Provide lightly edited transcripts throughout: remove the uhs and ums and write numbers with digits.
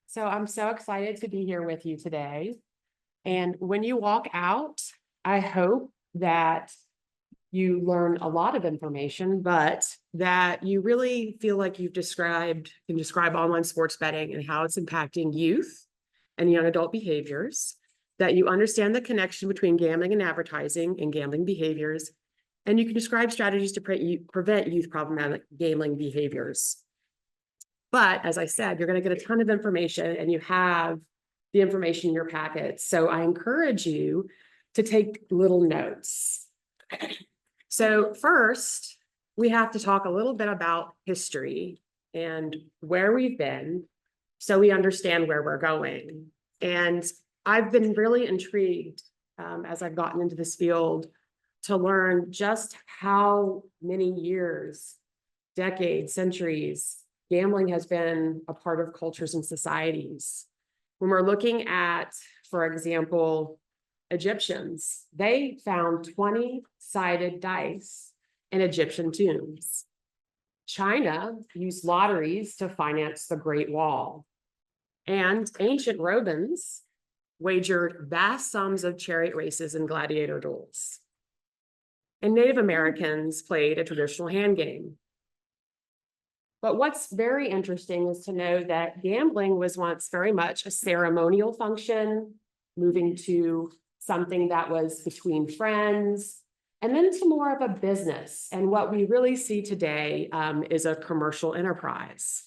So I'm so excited to be here with you today. And when you walk out, I hope that you learn a lot of information, but that you really feel like can describe online sports betting and how it's impacting youth and young adult behaviors, that you understand the connection between gambling and advertising and gambling behaviors, and you can describe strategies to prevent youth problematic gambling behaviors. But as I said, you're going to get a ton of information and you have the information in your packets. So I encourage you to take little notes. So first, we have to talk a little bit about history and where we've been so we understand where we're going. And I've been really intrigued as I've gotten into this field to learn just how many years, decades, centuries, gambling has been a part of cultures and societies. When we're looking at, for example, Egyptians, they found 20-sided dice in Egyptian tombs. China used lotteries to finance the Great Wall. And ancient Romans wagered vast sums of chariot races and gladiator duels. And Native Americans played a traditional hand game. But what's very interesting is to know that gambling was once very much a ceremonial function, moving to something that was between friends, and then to more of a business. And what we really see today is a commercial enterprise.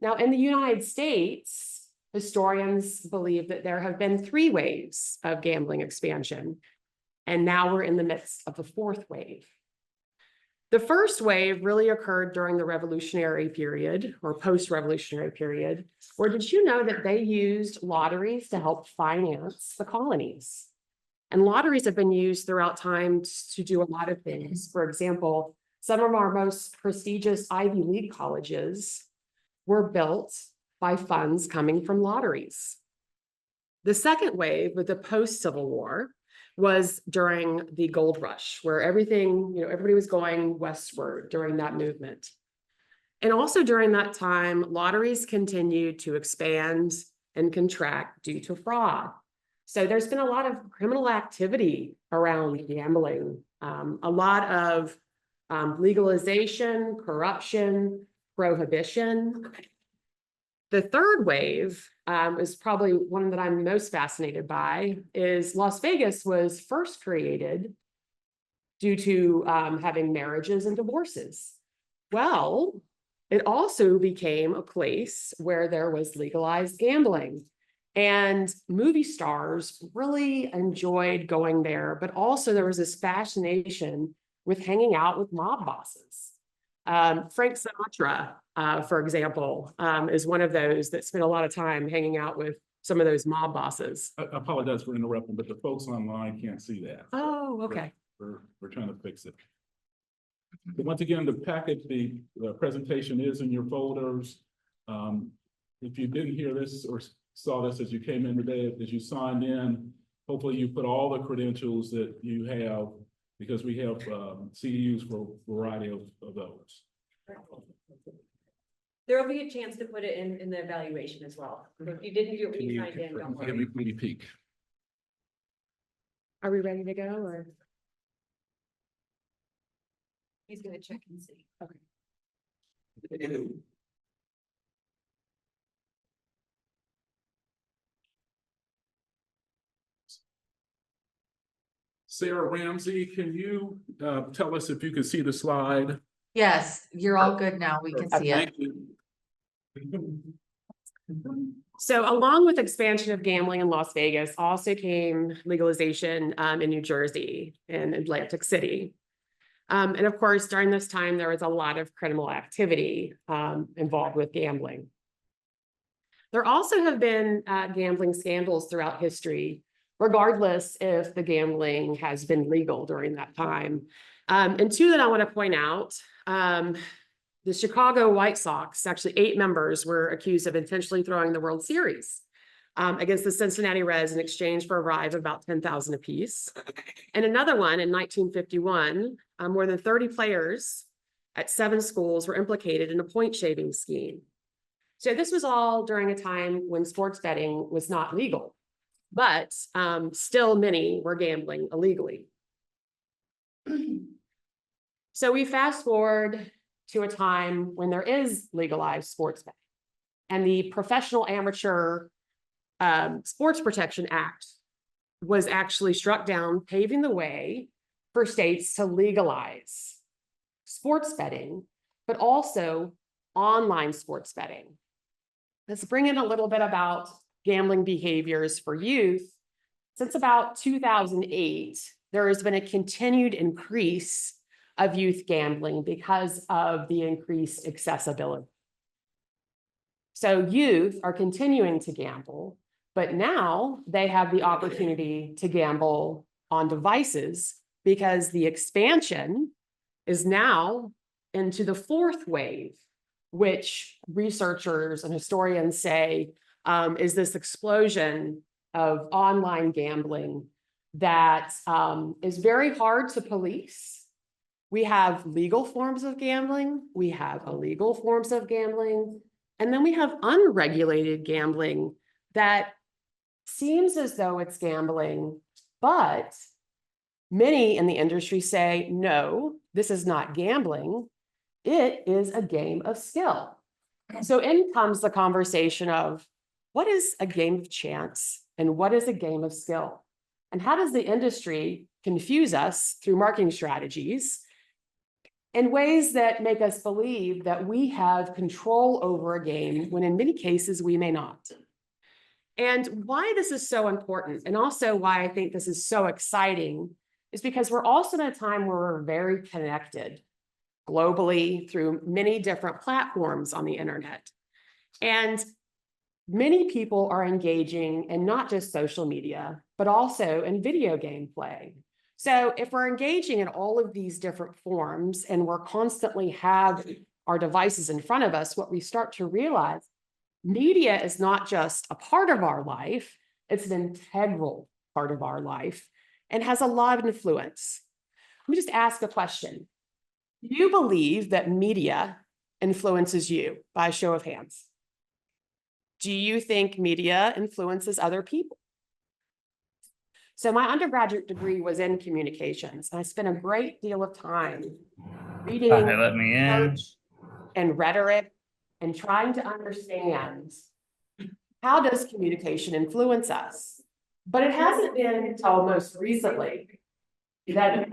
Now, in the United States, historians believe that there have been 3 waves of gambling expansion, and now we're in the midst of the 4th wave. The first wave really occurred during the Revolutionary period or post-Revolutionary period, where did you know that they used lotteries to help finance the colonies? And lotteries have been used throughout time to do a lot of things. For example, some of our most prestigious Ivy League colleges were built by funds coming from lotteries. The second wave, with the post-Civil War, was during the gold rush, where everybody was going westward during that movement. And also during that time, lotteries continued to expand and contract due to fraud. So there's been a lot of criminal activity around gambling, a lot of legalization, corruption, prohibition. The third wave is probably one that I'm most fascinated by, is Las Vegas was first created due to having marriages and divorces. Well, it also became a place where there was legalized gambling. And movie stars really enjoyed going there, but also there was this fascination with hanging out with mob bosses. Frank Sinatra, for example, is one of those that spent a lot of time hanging out with some of those mob bosses. I apologize for interrupting, but the folks online can't see that. Oh, okay. We're trying to fix it. But once again, the packet, the presentation is in your folders. If you didn't hear this or saw this as you came in today, as you signed in, hopefully you put all the credentials that you have, because we have CEUs for a variety of those. There will be a chance to put it in the evaluation as well. So if you didn't do it when you signed in, don't worry. Let me peek. Are we ready to go, or? He's gonna check and see. Okay. Sarah Ramsey, can you tell us if you can see the slide? Yes, you're all good now. We can see it. Thank you. So along with expansion of gambling in Las Vegas, also came legalization in New Jersey and Atlantic City. And of course, during this time, there was a lot of criminal activity involved with gambling. There also have been gambling scandals throughout history, regardless if the gambling has been legal during that time. And 2 that I want to point out, the Chicago White Sox, actually 8 members were accused of intentionally throwing the World Series against the Cincinnati Reds in exchange for a bribe of about $10,000 apiece. And another one in 1951, more than 30 players at 7 schools were implicated in a point shaving scheme. So this was all during a time when sports betting was not legal, but still many were gambling illegally. So we fast forward to a time when there is legalized sports betting. And the Professional Amateur Sports Protection Act was actually struck down, paving the way for states to legalize sports betting, but also online sports betting. Let's bring in a little bit about gambling behaviors for youth. Since about 2008, there has been a continued increase of youth gambling because of the increased accessibility. So youth are continuing to gamble, but now they have the opportunity to gamble on devices because the expansion is now into the fourth wave, which researchers and historians say is this explosion of online gambling that is very hard to police. We have legal forms of gambling, we have illegal forms of gambling, and then we have unregulated gambling that seems as though it's gambling, but many in the industry say, no, this is not gambling. It is a game of skill. So in comes the conversation of what is a game of chance and what is a game of skill? And how does the industry confuse us through marketing strategies in ways that make us believe that we have control over a game when in many cases we may not? And why this is so important, and also why I think this is so exciting, is because we're also in a time where we're very connected globally through many different platforms on the internet. And many people are engaging in not just social media, but also in video game play. So if we're engaging in all of these different forms and we're constantly have our devices in front of us, what we start to realize, media is not just a part of our life, it's an integral part of our life and has a lot of influence. Let me just ask a question. Do you believe that media influences you by a show of hands? Do you think media influences other people? So my undergraduate degree was in communications, and I spent a great deal of time reading Let me in. research and rhetoric and trying to understand how does communication influence us. But it hasn't been until most recently that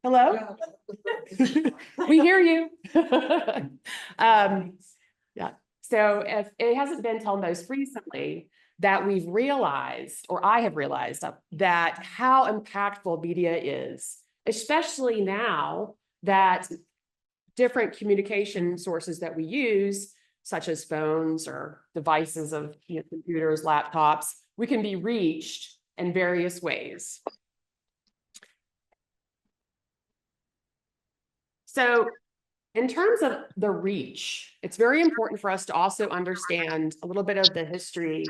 hello? We hear you. Yeah. So if it hasn't been until most recently that we've realized, or I have realized that how impactful media is, especially now that different communication sources that we use, such as phones or devices of computers, laptops, we can be reached in various ways. So in terms of the reach, it's very important for us to also understand a little bit of the history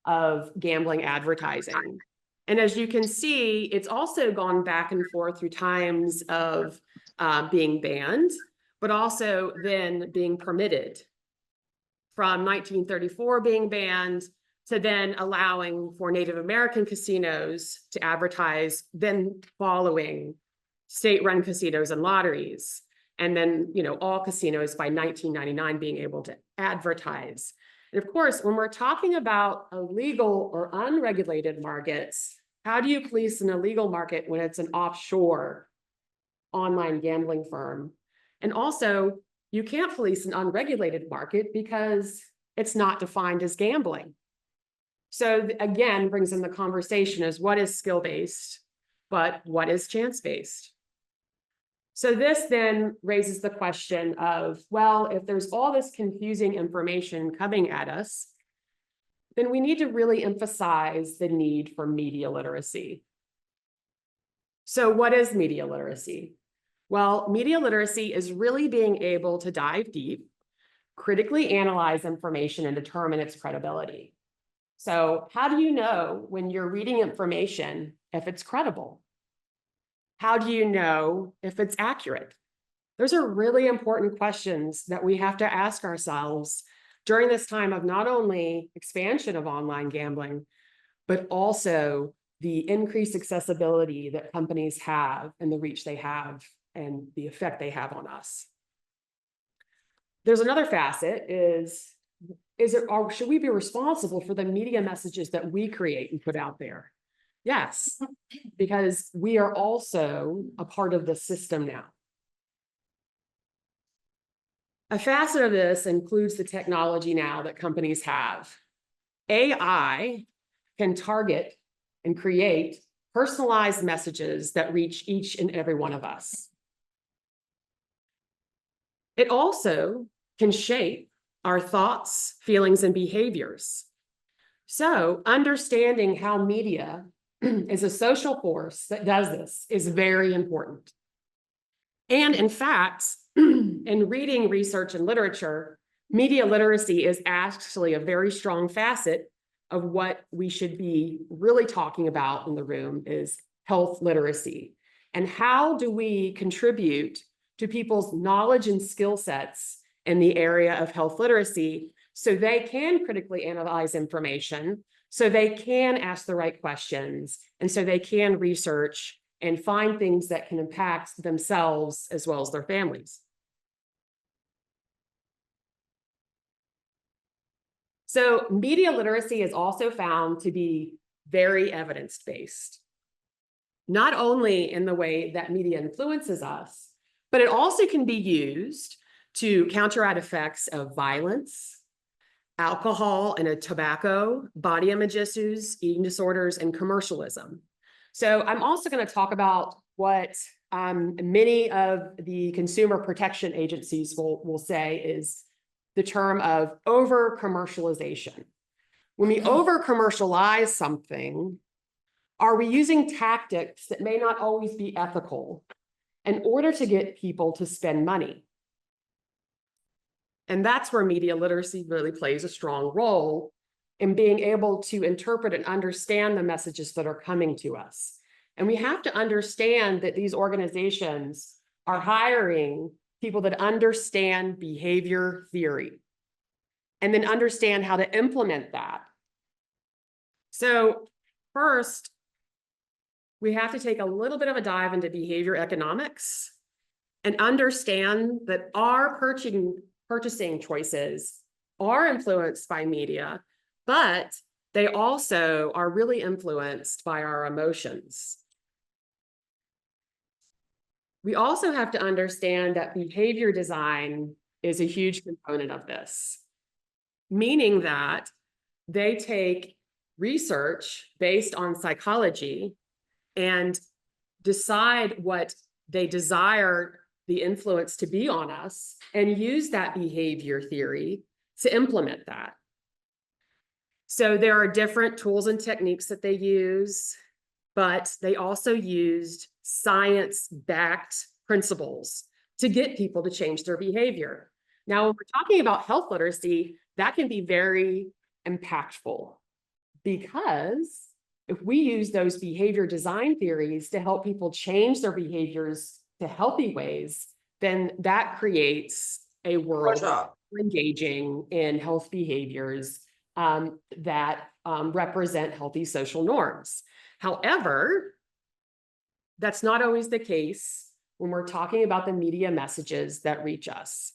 of gambling advertising. And as you can see, it's also gone back and forth through times of being banned, but also then being permitted. From 1934 being banned to then allowing for Native American casinos to advertise, then following state-run casinos and lotteries. And then, all casinos by 1999 being able to advertise. And of course, when we're talking about illegal or unregulated markets, how do you police an illegal market when it's an offshore online gambling firm? And also, you can't police an unregulated market because it's not defined as gambling. So again, brings in the conversation as what is skill-based, but what is chance-based? So this then raises the question of, well, if there's all this confusing information coming at us, then we need to really emphasize the need for media literacy. So what is media literacy? Well, media literacy is really being able to dive deep, critically analyze information, and determine its credibility. So how do you know when you're reading information if it's credible? How do you know if it's accurate? Those are really important questions that we have to ask ourselves during this time of not only expansion of online gambling, but also the increased accessibility that companies have and the reach they have and the effect they have on us. There's another facet is it, or should we be responsible for the media messages that we create and put out there? Yes, because we are also a part of the system now. A facet of this includes the technology now that companies have. AI can target and create personalized messages that reach each and every one of us. It also can shape our thoughts, feelings, and behaviors. So understanding how media is a social force that does this is very important. And in fact, in reading research and literature, media literacy is actually a very strong facet of what we should be really talking about in the room is health literacy. And how do we contribute to people's knowledge and skill sets in the area of health literacy so they can critically analyze information, so they can ask the right questions, and so they can research and find things that can impact themselves as well as their families. So media literacy is also found to be very evidence-based, not only in the way that media influences us, but it also can be used to counteract effects of violence, alcohol and tobacco, body image issues, eating disorders, and commercialism. So I'm also going to talk about what many of the consumer protection agencies will say is the term of over-commercialization. When we over-commercialize something, are we using tactics that may not always be ethical in order to get people to spend money? And that's where media literacy really plays a strong role in being able to interpret and understand the messages that are coming to us. And we have to understand that these organizations are hiring people that understand behavior theory and then understand how to implement that. So first, we have to take a little bit of a dive into behavior economics and understand that our purchasing choices are influenced by media, but they also are really influenced by our emotions. We also have to understand that behavior design is a huge component of this, meaning that they take research based on psychology and decide what they desire the influence to be on us and use that behavior theory to implement that. So there are different tools and techniques that they use, but they also used science-backed principles to get people to change their behavior. Now, when we're talking about health literacy, that can be very impactful because if we use those behavior design theories to help people change their behaviors to healthy ways, then that creates a world engaging in health behaviors that represent healthy social norms. However, that's not always the case when we're talking about the media messages that reach us.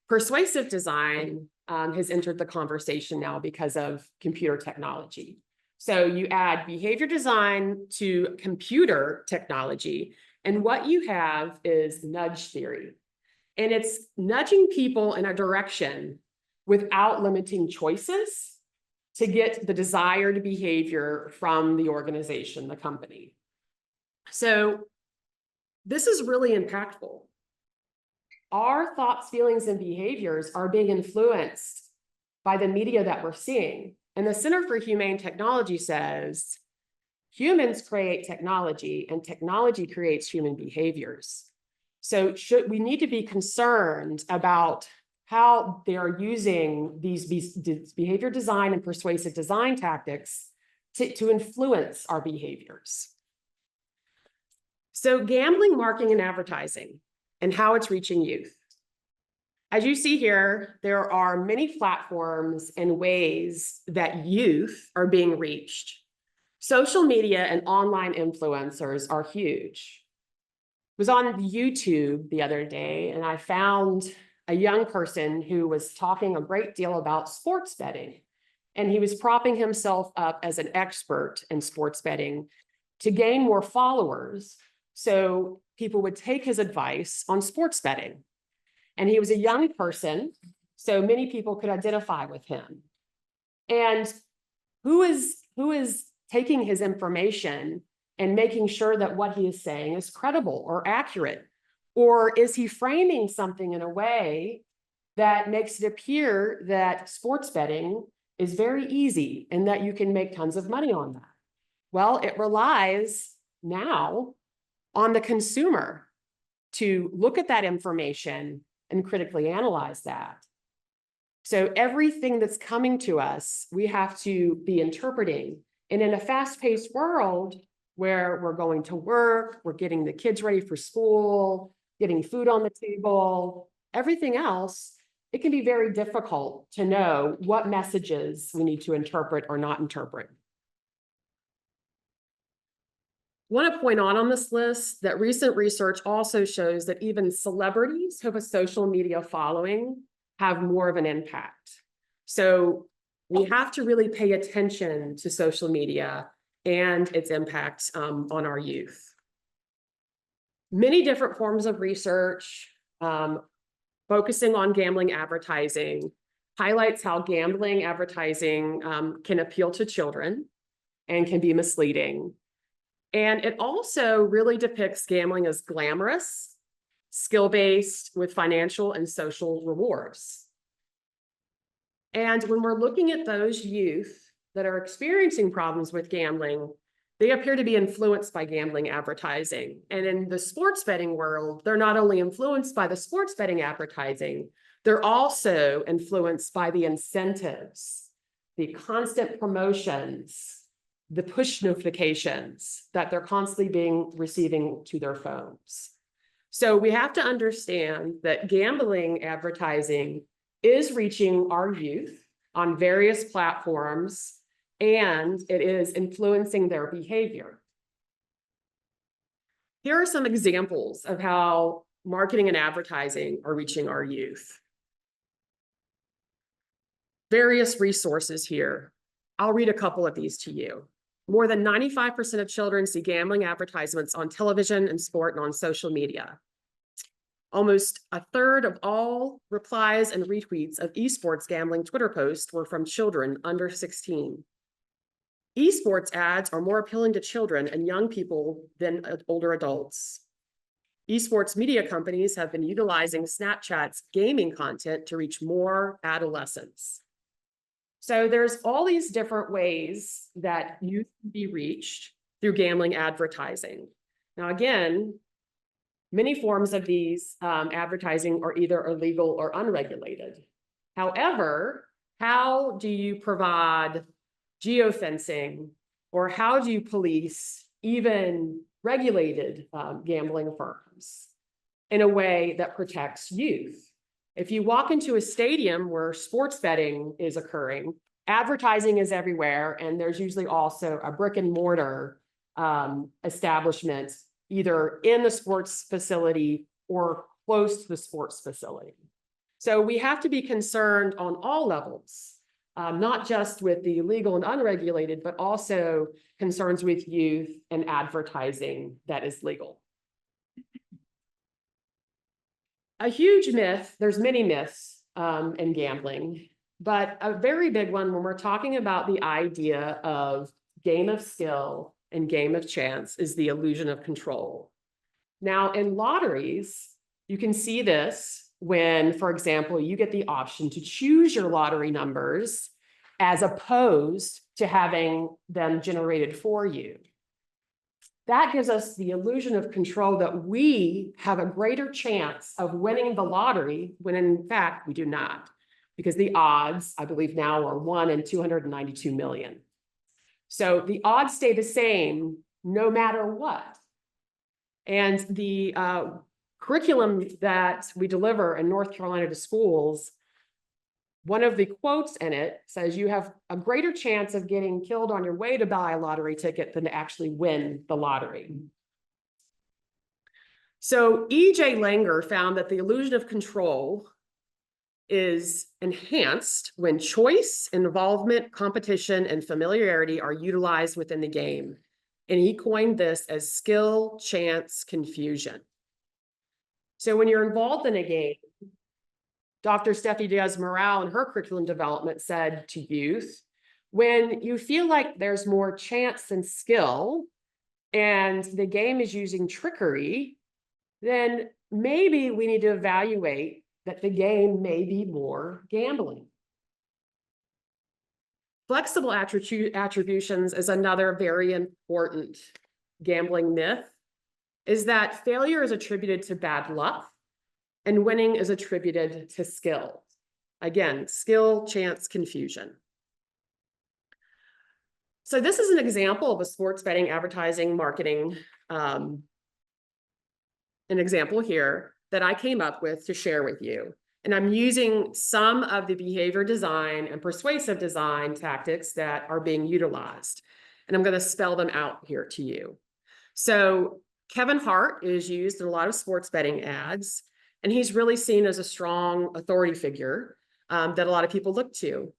Persuasive design has entered the conversation now because of computer technology. So you add behavior design to computer technology, and what you have is nudge theory. And it's nudging people in a direction without limiting choices to get the desired behavior from the organization, the company. So this is really impactful. Our thoughts, feelings, and behaviors are being influenced by the media that we're seeing. And the Center for Humane Technology says, humans create technology and technology creates human behaviors. So we need to be concerned about how they are using these behavior design and persuasive design tactics to influence our behaviors. So gambling, marketing, and advertising. and how it's reaching youth. As you see here, there are many platforms and ways that youth are being reached. Social media and online influencers are huge. I was on YouTube the other day and I found a young person who was talking a great deal about sports betting. And he was propping himself up as an expert in sports betting to gain more followers, so people would take his advice on sports betting. And he was a young person, so many people could identify with him. And who is taking his information and making sure that what he is saying is credible or accurate? Or is he framing something in a way that makes it appear that sports betting is very easy and that you can make tons of money on that? Well, it relies now on the consumer to look at that information and critically analyze that. So everything that's coming to us, we have to be interpreting. And in a fast-paced world where we're going to work, we're getting the kids ready for school, getting food on the table, everything else, it can be very difficult to know what messages we need to interpret or not interpret. I want to point out on this list that recent research also shows that even celebrities who have a social media following have more of an impact. So we have to really pay attention to social media and its impact on our youth. Many different forms of research focusing on gambling advertising highlights how gambling advertising can appeal to children and can be misleading. And it also really depicts gambling as glamorous, skill-based, with financial and social rewards. And when we're looking at those youth that are experiencing problems with gambling, they appear to be influenced by gambling advertising. And in the sports betting world, they're not only influenced by the sports betting advertising, they're also influenced by the incentives, the constant promotions, the push notifications that they're constantly receiving to their phones. So we have to understand that gambling advertising is reaching our youth on various platforms, and it is influencing their behavior. Here are some examples of how marketing and advertising are reaching our youth. Various resources here. I'll read a couple of these to you. More than 95% of children see gambling advertisements on television and sport and on social media. Almost a third of all replies and retweets of esports gambling Twitter posts were from children under 16. Esports ads are more appealing to children and young people than older adults. Esports media companies have been utilizing Snapchat's gaming content to reach more adolescents. So there's all these different ways that youth can be reached through gambling advertising. Now, again, many forms of these advertising are either illegal or unregulated. However, how do you provide geofencing, or how do you police even regulated gambling firms in a way that protects youth? If you walk into a stadium where sports betting is occurring, advertising is everywhere, and there's usually also a brick and mortar establishment either in the sports facility or close to the sports facility. So we have to be concerned on all levels, not just with the legal and unregulated, but also concerns with youth and advertising that is legal. A huge myth, there's many myths in gambling, but a very big one when we're talking about the idea of game of skill and game of chance is the illusion of control. Now, in lotteries, you can see this when, for example, you get the option to choose your lottery numbers as opposed to having them generated for you. That gives us the illusion of control that we have a greater chance of winning the lottery when in fact we do not, because the odds, I believe now, are 1 in 292 million. So the odds stay the same no matter what. And the curriculum that we deliver in North Carolina to schools, one of the quotes in it says you have a greater chance of getting killed on your way to buy a lottery ticket than to actually win the lottery. So E.J. Langer found that the illusion of control is enhanced when choice, involvement, competition, and familiarity are utilized within the game. And he coined this as skill, chance, confusion. So when you're involved in a game, Dr. Steffi Diaz-Morale in her curriculum development said to youth, when you feel like there's more chance than skill and the game is using trickery, then maybe we need to evaluate that the game may be more gambling. Flexible attributions is another very important gambling myth, is that failure is attributed to bad luck and winning is attributed to skill. Again, skill, chance, confusion. So this is an example of a sports betting advertising marketing, an example here that I came up with to share with you. And I'm using some of the behavior design and persuasive design tactics that are being utilized. And I'm going to spell them out here to you. So Kevin Hart is used in a lot of sports betting ads, and he's really seen as a strong authority figure that a lot of people look to.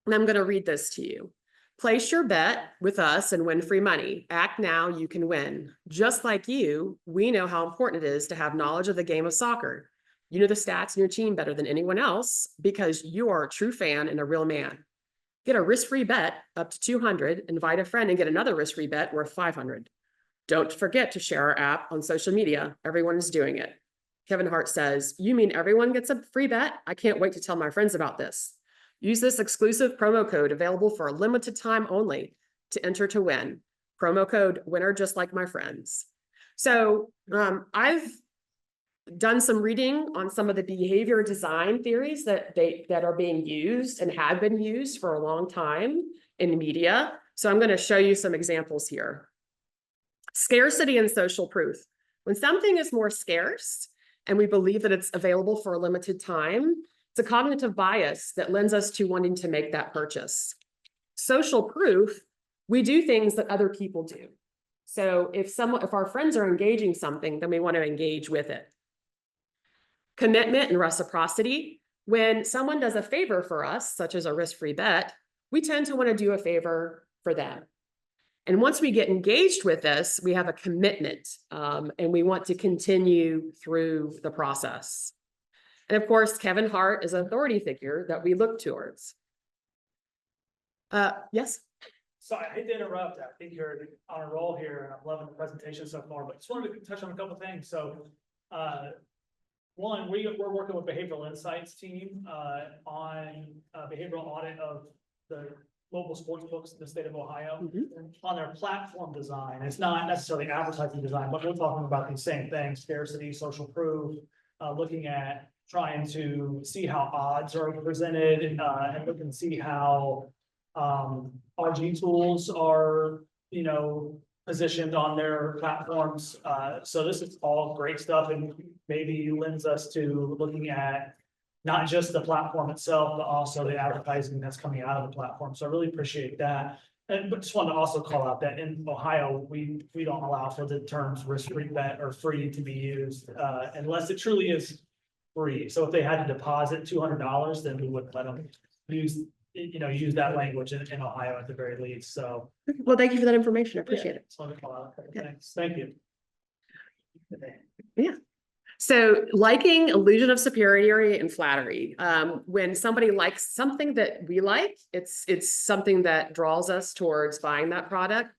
And I'm going to read this to you. Place your bet with us and win free money. Act now, you can win. Just like you, we know how important it is to have knowledge of the game of soccer. You know the stats in your team better than anyone else because you are a true fan and a real man. Get a risk-free bet up to 200, invite a friend and get another risk-free bet worth 500. Don't forget to share our app on social media. Everyone is doing it. Kevin Hart says, you mean everyone gets a free bet? I can't wait to tell my friends about this. Use this exclusive promo code available for a limited time only to enter to win. Promo code winner just like my friends. So I've done some reading on some of the behavior design theories that are being used and have been used for a long time in media. So I'm going to show you some examples here. Scarcity and social proof. When something is more scarce and we believe that it's available for a limited time, it's a cognitive bias that lends us to wanting to make that purchase. Social proof, we do things that other people do. So if our friends are engaging something, then we want to engage with it. Commitment and reciprocity. When someone does a favor for us, such as a risk-free bet, we tend to want to do a favor for them. And once we get engaged with this, we have a commitment and we want to continue through the process. And of course, Kevin Hart is an authority figure that we look towards. Yes? So I hate to interrupt. I think you're on a roll here and I'm loving the presentation so far, but just wanted to touch on a couple of things. So one, we're working with Behavioral Insights team on behavioral audit of the local sports books in the state of Ohio on their platform design. It's not necessarily advertising design, but we're talking about these same things, scarcity, social proof, looking at trying to see how odds are presented and looking to see how RG tools are, positioned on their platforms. So this is all great stuff and maybe lends us to looking at not just the platform itself, but also the advertising that's coming out of the platform. So I really appreciate that. But just want to also call out that in Ohio, we don't allow for the terms risk-free bet or free to be used unless it truly is free. So if they had to deposit $200, then we wouldn't let them use that language in Ohio at the very least. So. Well, thank you for that information. I appreciate it. Just want to call out. Thanks. Thank you. Yeah. So liking, illusion of superiority, and flattery. When somebody likes something that we like, it's something that draws us towards buying that product.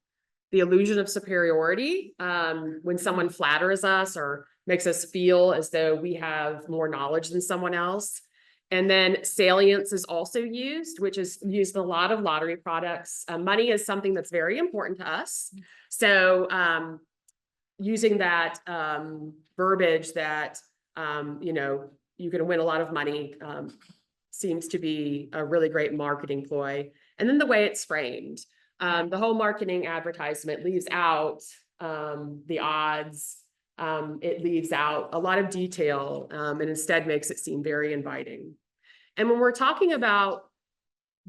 The illusion of superiority, when someone flatters us or makes us feel as though we have more knowledge than someone else. And then salience is also used, which is used in a lot of lottery products. Money is something that's very important to us. So using that verbiage that, you can win a lot of money seems to be a really great marketing ploy. And then the way it's framed. The whole marketing advertisement leaves out the odds, it leaves out a lot of detail, and instead makes it seem very inviting. And when we're talking about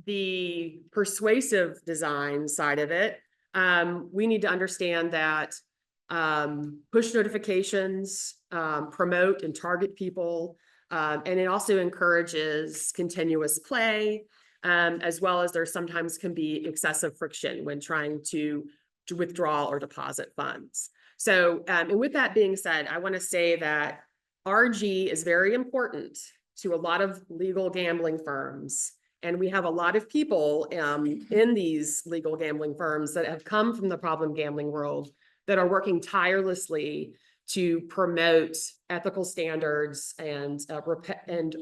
the persuasive design side of it, we need to understand that push notifications promote and target people, and it also encourages continuous play, as well as there sometimes can be excessive friction when trying to withdraw or deposit funds. So, and with that being said, I want to say that RG is very important to a lot of legal gambling firms. And we have a lot of people in these legal gambling firms that have come from the problem gambling world that are working tirelessly to promote ethical standards and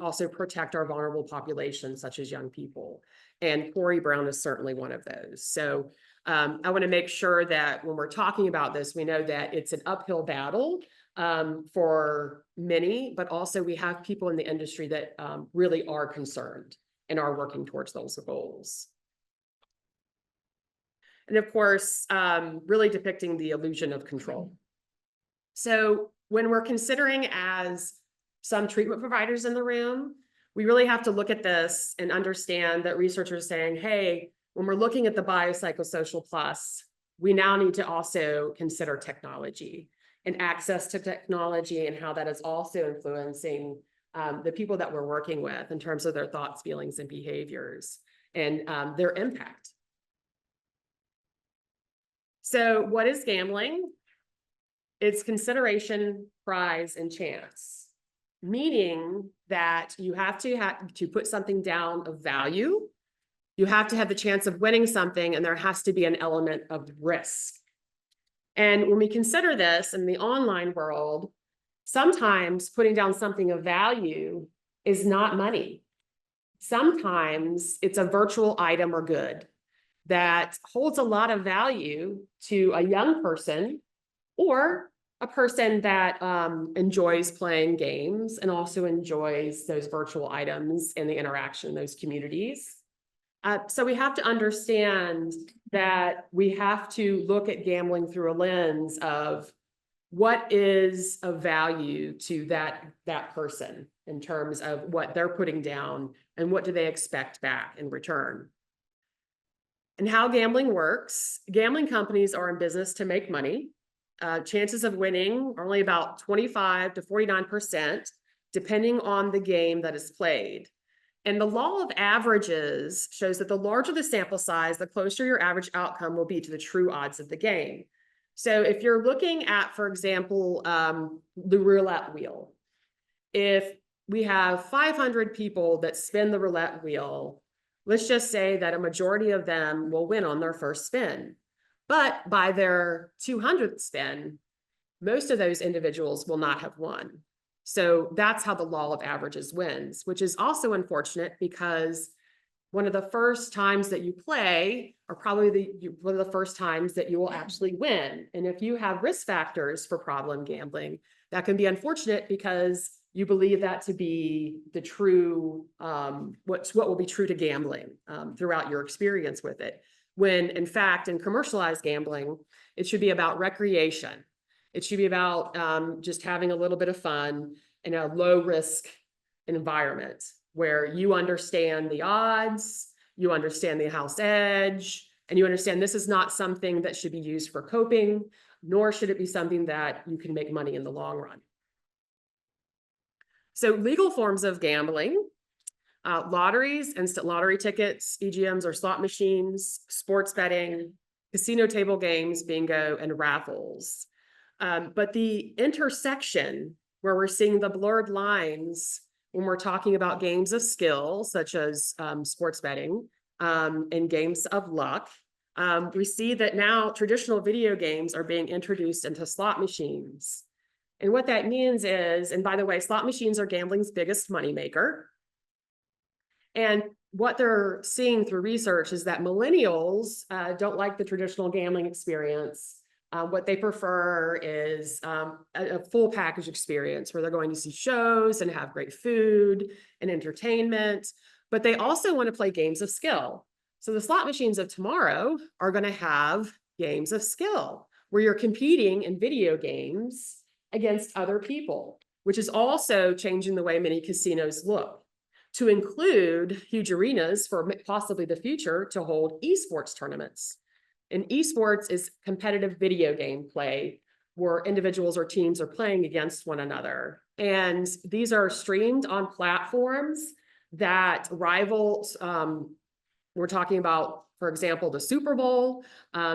also protect our vulnerable populations, such as young people. And Corey Brown is certainly one of those. So I want to make sure that when we're talking about this, we know that it's an uphill battle for many, but also we have people in the industry that really are concerned and are working towards those goals. And of course, really depicting the illusion of control. So when we're considering as some treatment providers in the room, we really have to look at this and understand that researchers are saying, hey, when we're looking at the biopsychosocial plus, we now need to also consider technology and access to technology and how that is also influencing the people that we're working with in terms of their thoughts, feelings, and behaviors and their impact. So what is gambling? It's consideration, prize, and chance, meaning that you have to put something down of value. You have to have the chance of winning something, and there has to be an element of risk. And when we consider this in the online world, sometimes putting down something of value is not money. Sometimes it's a virtual item or good that holds a lot of value to a young person or a person that enjoys playing games and also enjoys those virtual items and the interaction in those communities. So we have to understand that we have to look at gambling through a lens of what is of value to that person in terms of what they're putting down and what do they expect back in return. And how gambling works. Gambling companies are in business to make money. Chances of winning are only about 25 to 49%, depending on the game that is played. And the law of averages shows that the larger the sample size, the closer your average outcome will be to the true odds of the game. So if you're looking at, for example, the roulette wheel, if we have 500 people that spin the roulette wheel, let's just say that a majority of them will win on their first spin. But by their 200th spin, most of those individuals will not have won. So that's how the law of averages wins, which is also unfortunate because one of the first times that you play are probably one of the first times that you will actually win. And if you have risk factors for problem gambling, that can be unfortunate because you believe that to be the true, what will be true to gambling throughout your experience with it. When in fact, in commercialized gambling, it should be about recreation. It should be about just having a little bit of fun in a low risk environment where you understand the odds, you understand the house edge, and you understand this is not something that should be used for coping, nor should it be something that you can make money in the long run. So legal forms of gambling, lotteries, instant lottery tickets, EGMs or slot machines, sports betting, casino table games, bingo, and raffles. But the intersection where we're seeing the blurred lines when we're talking about games of skill, such as sports betting and games of luck, we see that now traditional video games are being introduced into slot machines. And what that means is, and by the way, slot machines are gambling's biggest moneymaker. And what they're seeing through research is that millennials don't like the traditional gambling experience. What they prefer is a full package experience where they're going to see shows and have great food and entertainment, but they also want to play games of skill. So the slot machines of tomorrow are going to have games of skill where you're competing in video games against other people, which is also changing the way many casinos look, to include huge arenas for possibly the future to hold esports tournaments. And esports is competitive video game play where individuals or teams are playing against one another. And these are streamed on platforms that rival, we're talking about, for example, the Super Bowl,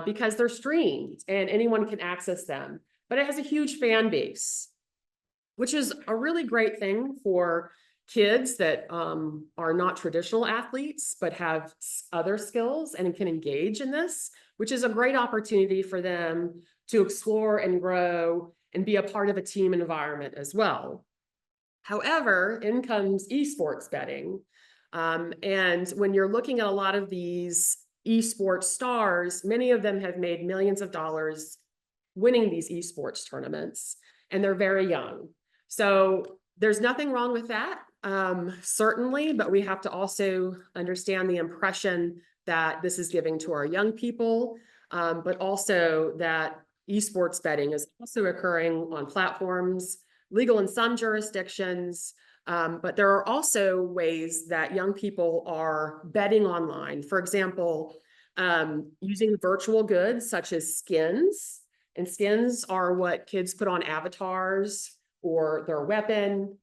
because they're streamed and anyone can access them. But it has a huge fan base, which is a really great thing for kids that are not traditional athletes, but have other skills and can engage in this, which is a great opportunity for them to explore and grow and be a part of a team environment as well. However, in comes esports betting. And when you're looking at a lot of these esports stars, many of them have made millions of dollars winning these esports tournaments, and they're very young. So there's nothing wrong with that, certainly, but we have to also understand the impression that this is giving to our young people, but also that esports betting is also occurring on platforms, legal in some jurisdictions, but there are also ways that young people are betting online. For example, using virtual goods such as skins. And skins are what kids put on avatars or their weapon,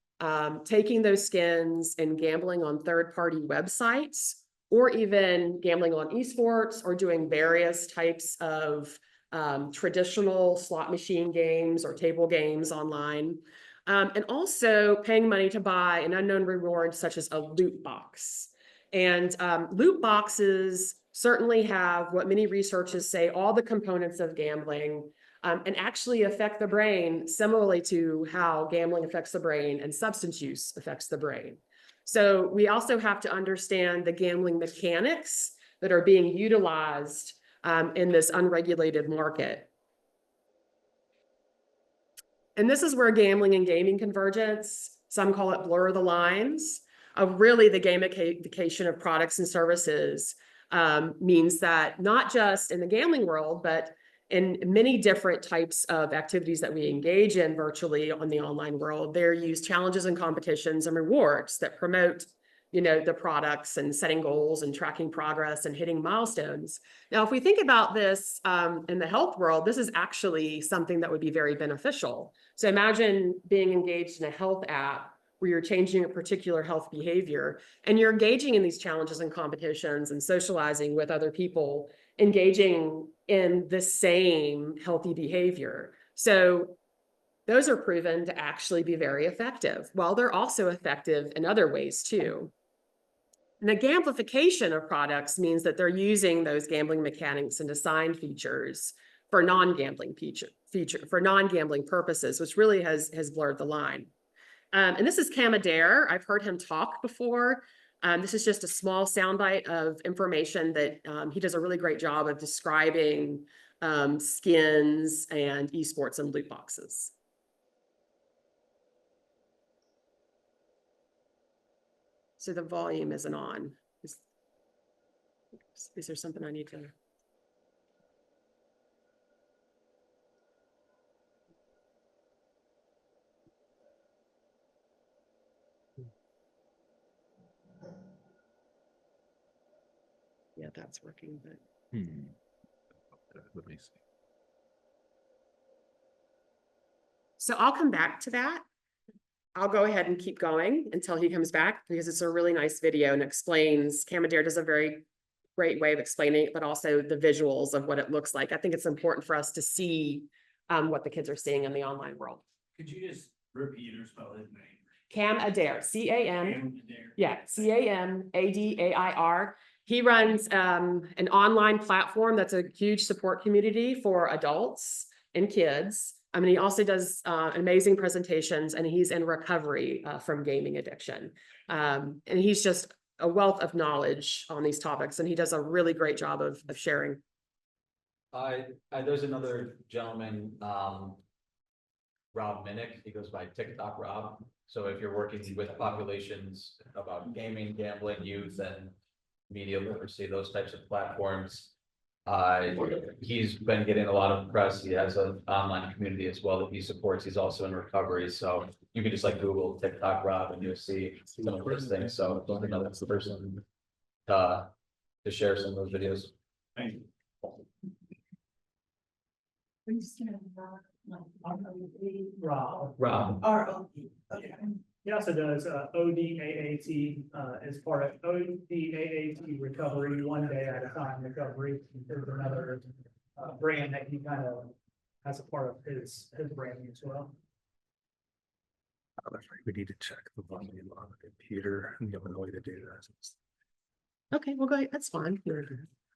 taking those skins and gambling on third-party websites, or even gambling on esports, or doing various types of traditional slot machine games or table games online. And also paying money to buy an unknown reward such as a loot box. And loot boxes certainly have what many researchers say, all the components of gambling, and actually affect the brain similarly to how gambling affects the brain and substance use affects the brain. So we also have to understand the gambling mechanics that are being utilized in this unregulated market. And this is where gambling and gaming convergence, some call it blur the lines, of really the gamification of products and services means that not just in the gambling world, but in many different types of activities that we engage in virtually on the online world, there use challenges and competitions and rewards that promote, the products and setting goals and tracking progress and hitting milestones. Now, if we think about this in the health world, this is actually something that would be very beneficial. So imagine being engaged in a health app where you're changing a particular health behavior and you're engaging in these challenges and competitions and socializing with other people, engaging in the same healthy behavior. So those are proven to actually be very effective, while they're also effective in other ways too. And the gamification of products means that they're using those gambling mechanics and design features for non-gambling for non-gambling purposes, which really has blurred the line. And this is Cam Adair. I've heard him talk before. This is just a small soundbite of information that he does a really great job of describing skins and esports and loot boxes. So the volume isn't on. Is there something I need to? Yeah, that's working, but. Let me see. So I'll come back to that. I'll go ahead and keep going until he comes back because it's a really nice video and explains, Cam Adair does a very great way of explaining it, but also the visuals of what it looks like. I think it's important for us to see what the kids are seeing in the online world. Could you just repeat or spell his name? Cam Adair, C-A-M, Cam Adair. yeah, C-A-M-A-D-A-I-R. He runs an online platform that's a huge support community for adults and kids. I mean, he also does amazing presentations, and he's in recovery from gaming addiction. And he's just a wealth of knowledge on these topics, and he does a really great job of sharing. There's another gentleman, Rob Minnick, he goes by TikTok Rob. So if you're working with populations about gaming, gambling, youth, and media literacy, those types of platforms, He's been getting a lot of press. He has an online community as well that he supports. He's also in recovery, so you can just like Google TikTok Rob and you'll see some of those things. So another person to share some of those videos. Thank you. Rob. Rob. He also does ODAAT as part of ODAAT recovery, one day at a time recovery. There's another brand that he kind of has a part of his branding as well. We need to check the volume on the computer and the only way to do that. Okay, we'll go, that's fine.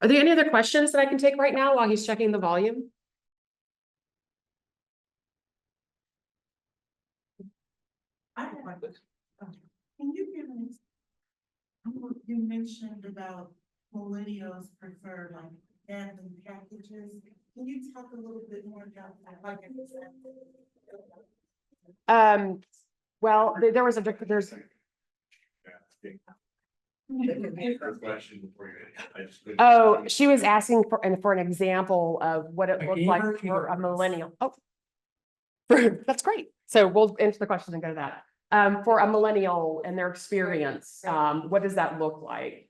Are there any other questions that I can take right now while he's checking the volume? Can you give me? You mentioned about millennials prefer like abandoned packages. Can you talk a little bit more about that? Like an example? Well, there was there's, Question before you. I just couldn't- oh, she was asking for an example of what it A looked like gamer for a either millennial. Oh. That's great. So we'll answer the question and go to that. For a millennial and their experience, what does that look like?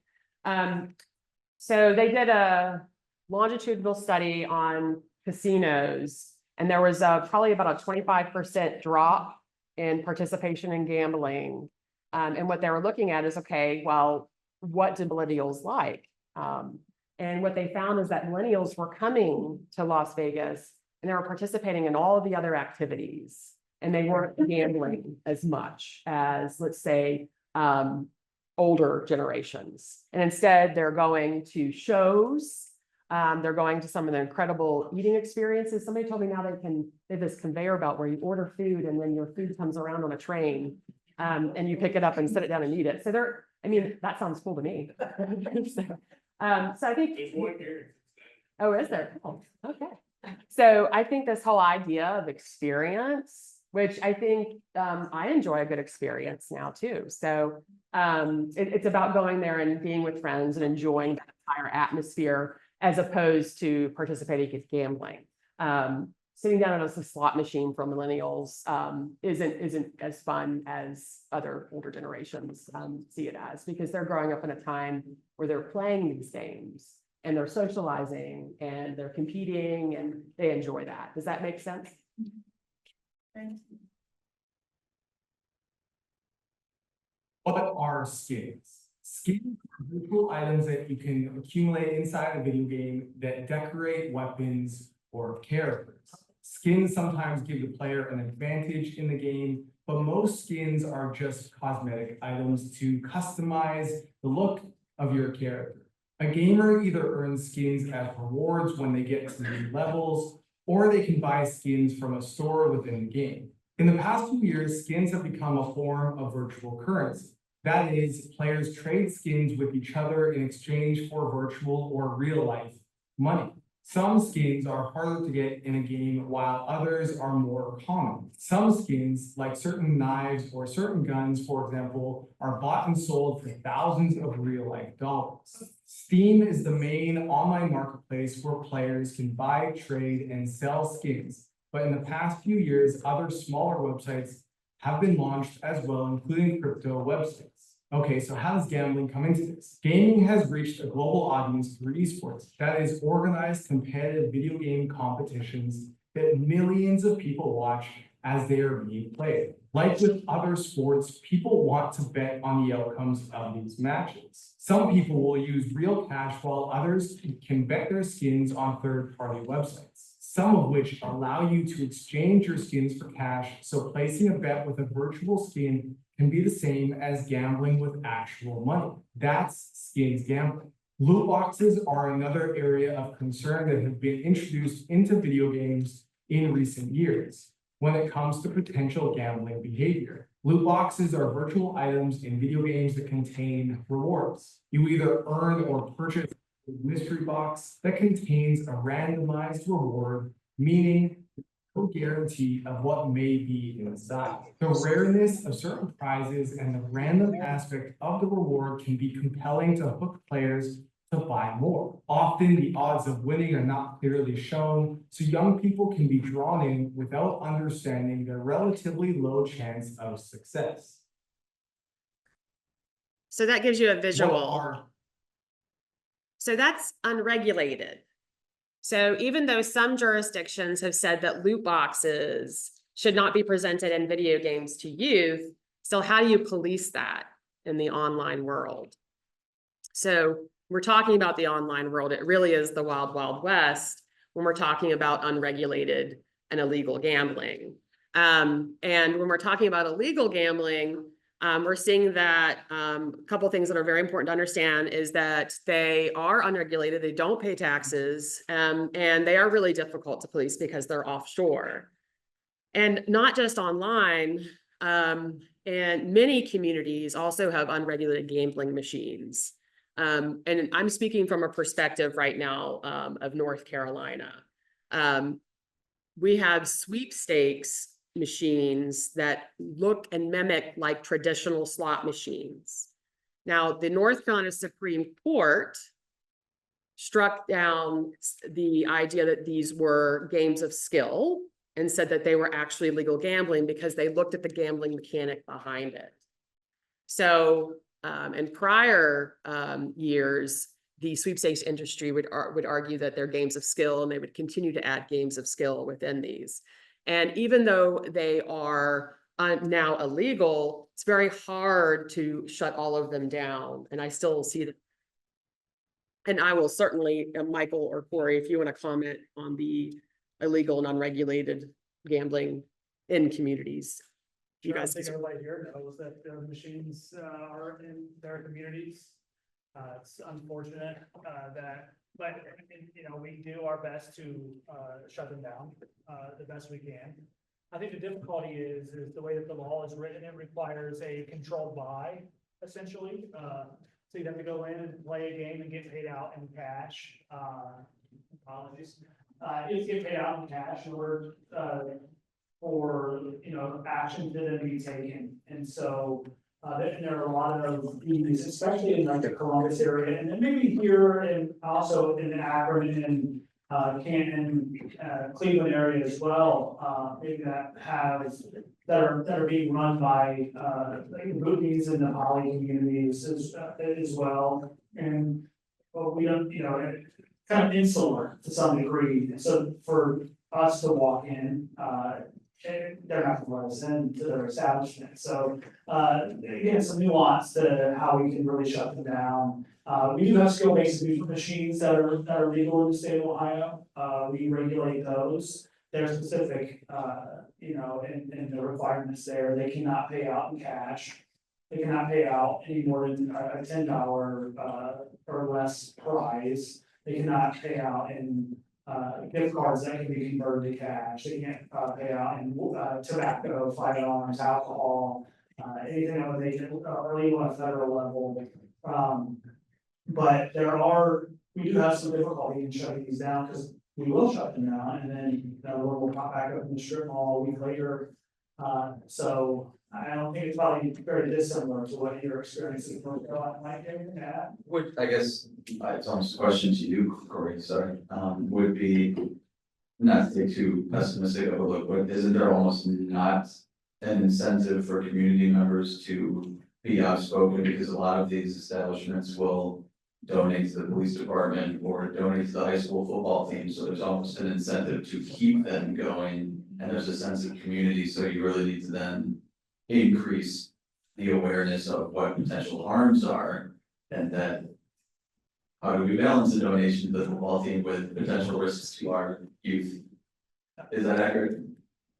So they did a longitudinal study on casinos, and there was probably about a 25% drop in participation in gambling. And what they were looking at is, okay, well, what do millennials like? And what they found is that millennials were coming to Las Vegas and they were participating in all of the other activities. And they weren't gambling as much as, let's say, older generations. And instead, they're going to shows. They're going to some of the incredible eating experiences. Somebody told me now they have this conveyor belt where you order food and then your food comes around on a train. And you pick it up and sit it down and eat it. So I mean, that sounds cool to me. So I think. Oh, is there? Oh, okay. So I think this whole idea of experience, which I think I enjoy a good experience now too. So it's about going there and being with friends and enjoying the entire atmosphere as opposed to participating in gambling. Sitting down at a slot machine for millennials isn't as fun as other older generations see it as, because they're growing up in a time where they're playing these games and they're socializing and they're competing and they enjoy that. Does that make sense? Thank you. What are skins? Skins are virtual items that you can accumulate inside a video game that decorate weapons or characters. Skins sometimes give the player an advantage in the game, but most skins are just cosmetic items to customize the look of your character. A gamer either earns skins as rewards when they get to new levels, or they can buy skins from a store within the game. In the past few years, skins have become a form of virtual currency. That is, players trade skins with each other in exchange for virtual or real-life money. Some skins are harder to get in a game, while others are more common. Some skins, like certain knives or certain guns, for example, are bought and sold for thousands of real-life dollars. Steam is the main online marketplace where players can buy, trade, and sell skins. But in the past few years, other smaller websites have been launched as well, including crypto websites. Okay, so how does gambling come into this? Gaming has reached a global audience through esports, that is organized competitive video game competitions that millions of people watch as they are being played. Like with other sports, people want to bet on the outcomes of these matches. Some people will use real cash, while others can bet their skins on third-party websites, some of which allow you to exchange your skins for cash, so placing a bet with a virtual skin can be the same as gambling with actual money. That's skins gambling. Loot boxes are another area of concern that have been introduced into video games in recent years when it comes to potential gambling behavior. Loot boxes are virtual items in video games that contain rewards. You either earn or purchase a mystery box that contains a randomized reward, meaning no guarantee of what may be inside. The rareness of certain prizes and the random aspect of the reward can be compelling to hook players to buy more. Often the odds of winning are not clearly shown, so young people can be drawn in without understanding their relatively low chance of success. So that gives you a What visual. are So that's unregulated. So even though some jurisdictions have said that loot boxes should not be presented in video games to youth, still, how do you police that in the online world? So we're talking about the online world. It really is the wild, wild west when we're talking about unregulated and illegal gambling. And when we're talking about illegal gambling, we're seeing that a couple of things that are very important to understand is that they are unregulated, they don't pay taxes, and they are really difficult to police because they're offshore. And not just online, and many communities also have unregulated gambling machines. And I'm speaking from a perspective right now of North Carolina. We have sweepstakes machines that look and mimic like traditional slot machines. Now, the North Carolina Supreme Court struck down the idea that these were games of skill and said that they were actually legal gambling because they looked at the gambling mechanic behind it. So in prior years, the sweepstakes industry would argue that they're games of skill, and they would continue to add games of skill within these. And even though they are now illegal, it's very hard to shut all of them down. And I still see that. And I will certainly, Michael or Corey, if you want to comment on the illegal and unregulated gambling in communities. You Sure, I guys, think everybody here knows that the machines are in their communities. It's unfortunate but you know, we do our best to shut them down the best we can. I think the difficulty is the way that the law is written. It requires a controlled buy, essentially. So you'd have to go in and play a game and get paid out in cash. Apologies. You get paid out in cash in order for, you know, action to then be taken. And so there are a lot of communities, especially in like the Columbus area, and then maybe here and also in Akron and Canton, Cleveland area as well. Maybe that are being run by like movies and the poly communities as well. And but we don't, you know, kind of insular to some degree. So for us to walk in, they're not gonna let us into their establishment. So, again, some nuance to how we can really shut them down. We do have skill-based machines that are legal in the state of Ohio. We regulate those. They're specific, you know, in the requirements there. They cannot pay out in cash. They cannot pay out any more than a $10 or less prize. They cannot pay out in gift cards that can be converted to cash. They can't pay out in tobacco, firearms, alcohol, anything that would make it illegal on a federal level. But we do have some difficulty in shutting these down because we will shut them down, and then we'll pop back up in the strip mall a week later. So I don't think it's probably very dissimilar to what you're experiencing. Mike, anything to add? Would, I guess, it's almost a question to you, Corey, sorry, would be, not to take too pessimistic of a look, but isn't there almost not an incentive for community members to be outspoken, because a lot of these establishments will donate to the police department or donate to the high school football team, so there's almost an incentive to keep them going, and there's a sense of community, so you really need to then increase the awareness of what potential harms are, and then how do we balance a donation to the football team with potential risks to our youth? Is that accurate?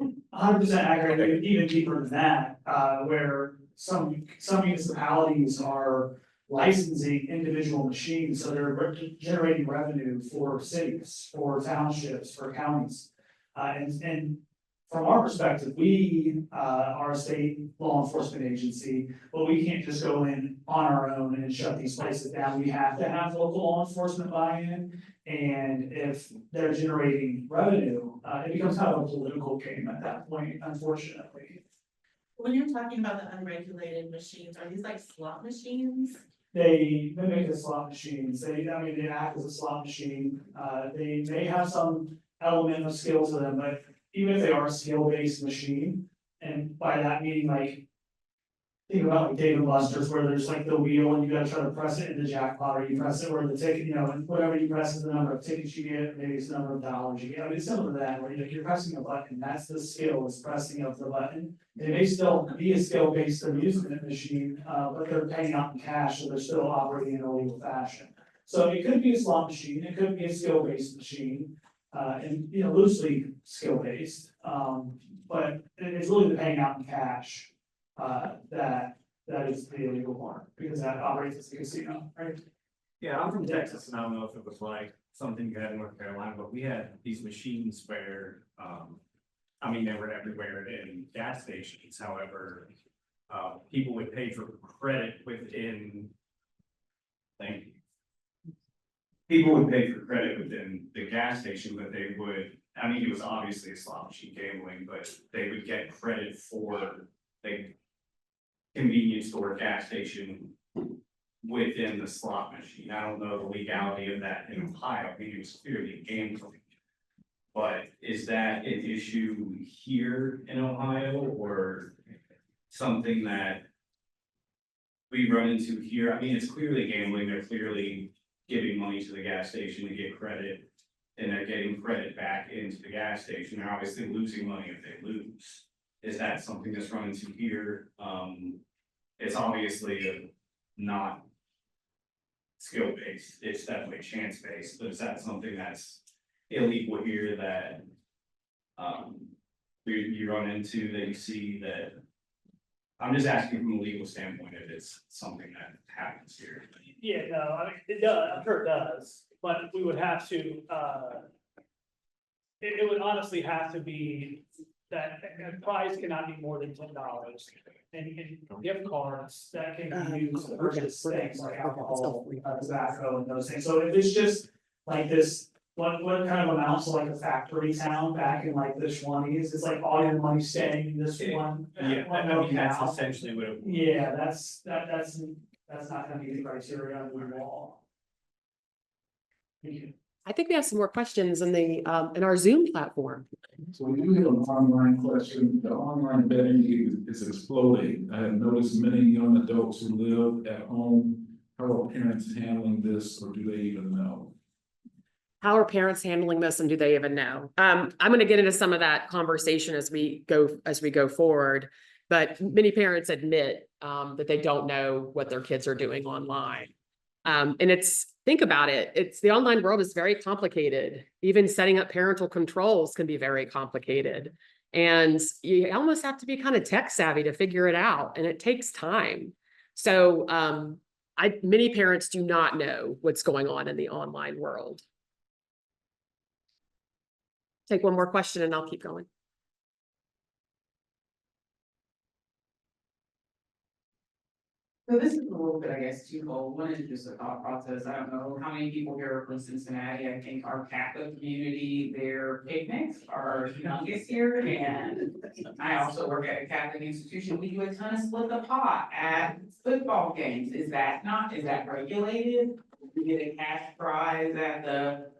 100% accurate, even deeper than that, where some municipalities are licensing individual machines, so they're generating revenue for cities, for townships, for counties. And from our perspective, we are a state law enforcement agency, but we can't just go in on our own and shut these places down. We have to have local law enforcement buy-in. And if they're generating revenue, it becomes kind of a political game at that point, unfortunately. When you're talking about the unregulated machines, are these like slot machines? they mimic the slot machines, they act as a slot machine, they may have some element of skill to them, but even if they are a skill-based machine, and by that meaning like, think about like Dave and Buster's where there's like the wheel and you gotta try to press it in the jackpot, or you press it where the ticket, and whatever you press is the number of tickets you get, maybe it's the number of dollars you get, it's similar to that, where you're pressing a button, that's the skill, is pressing of the button. It may still be a skill-based amusement machine, but they're paying out in cash, so they're still operating in a legal fashion. So it could be a slot machine, it could be a skill-based machine, and, loosely skill-based, but it's really the paying out in cash. That is the illegal part, because that operates as a casino, right? Yeah, I'm from Texas and I don't know if it was like something you had in North Carolina, but we had these machines where, they were everywhere in gas stations, however. People would pay for credit within. Thank you. People would pay for credit within the gas station, but they would, it was obviously a slot machine gambling, but they would get credit for the convenience store gas station within the slot machine. I don't know the legality of that in Ohio, I think it was clearly gambling. But is that an issue here in Ohio or something that we run into here? It's clearly gambling, they're clearly giving money to the gas station to get credit. And they're getting credit back into the gas station, they're obviously losing money if they lose. Is that something that's run into here? It's obviously not skill-based, it's definitely chance-based, but is that something that's illegal here that you run into, that you see that? I'm just asking from a legal standpoint if it's something that happens here. Yeah, no, it does, I'm sure it does, but we would have to, it would honestly have to be that a prize cannot be more than $10. And gift cards that can be used to purchase things like alcohol, tobacco and those things. So if it's just like this, what kind of amounts to like a factory town back in like the 20s, it's like all your money staying in this one. That's essentially what it. Yeah, that's not gonna be the criteria under the law. I think we have some more questions in in our Zoom platform. So we do have an online question. The online betting is exploding. I have noticed many young adults who live at home. How are parents handling this, or do they even know? How are parents handling this, and do they even know? I'm going to get into some of that conversation as we go forward. But many parents admit that they don't know what their kids are doing online. And think about it, the online world is very complicated. Even setting up parental controls can be very complicated. And you almost have to be kind of tech savvy to figure it out, and it takes time. So many parents do not know what's going on in the online world. Take one more question and I'll keep going. So this is a little bit, I guess, twofold. One is just a thought process. I don't know how many people here are from Cincinnati. I think our Catholic community, their picnics are youngest here. And I also work at a Catholic institution. We do a ton of split the pot at football games. Is that regulated? We get a cash prize at the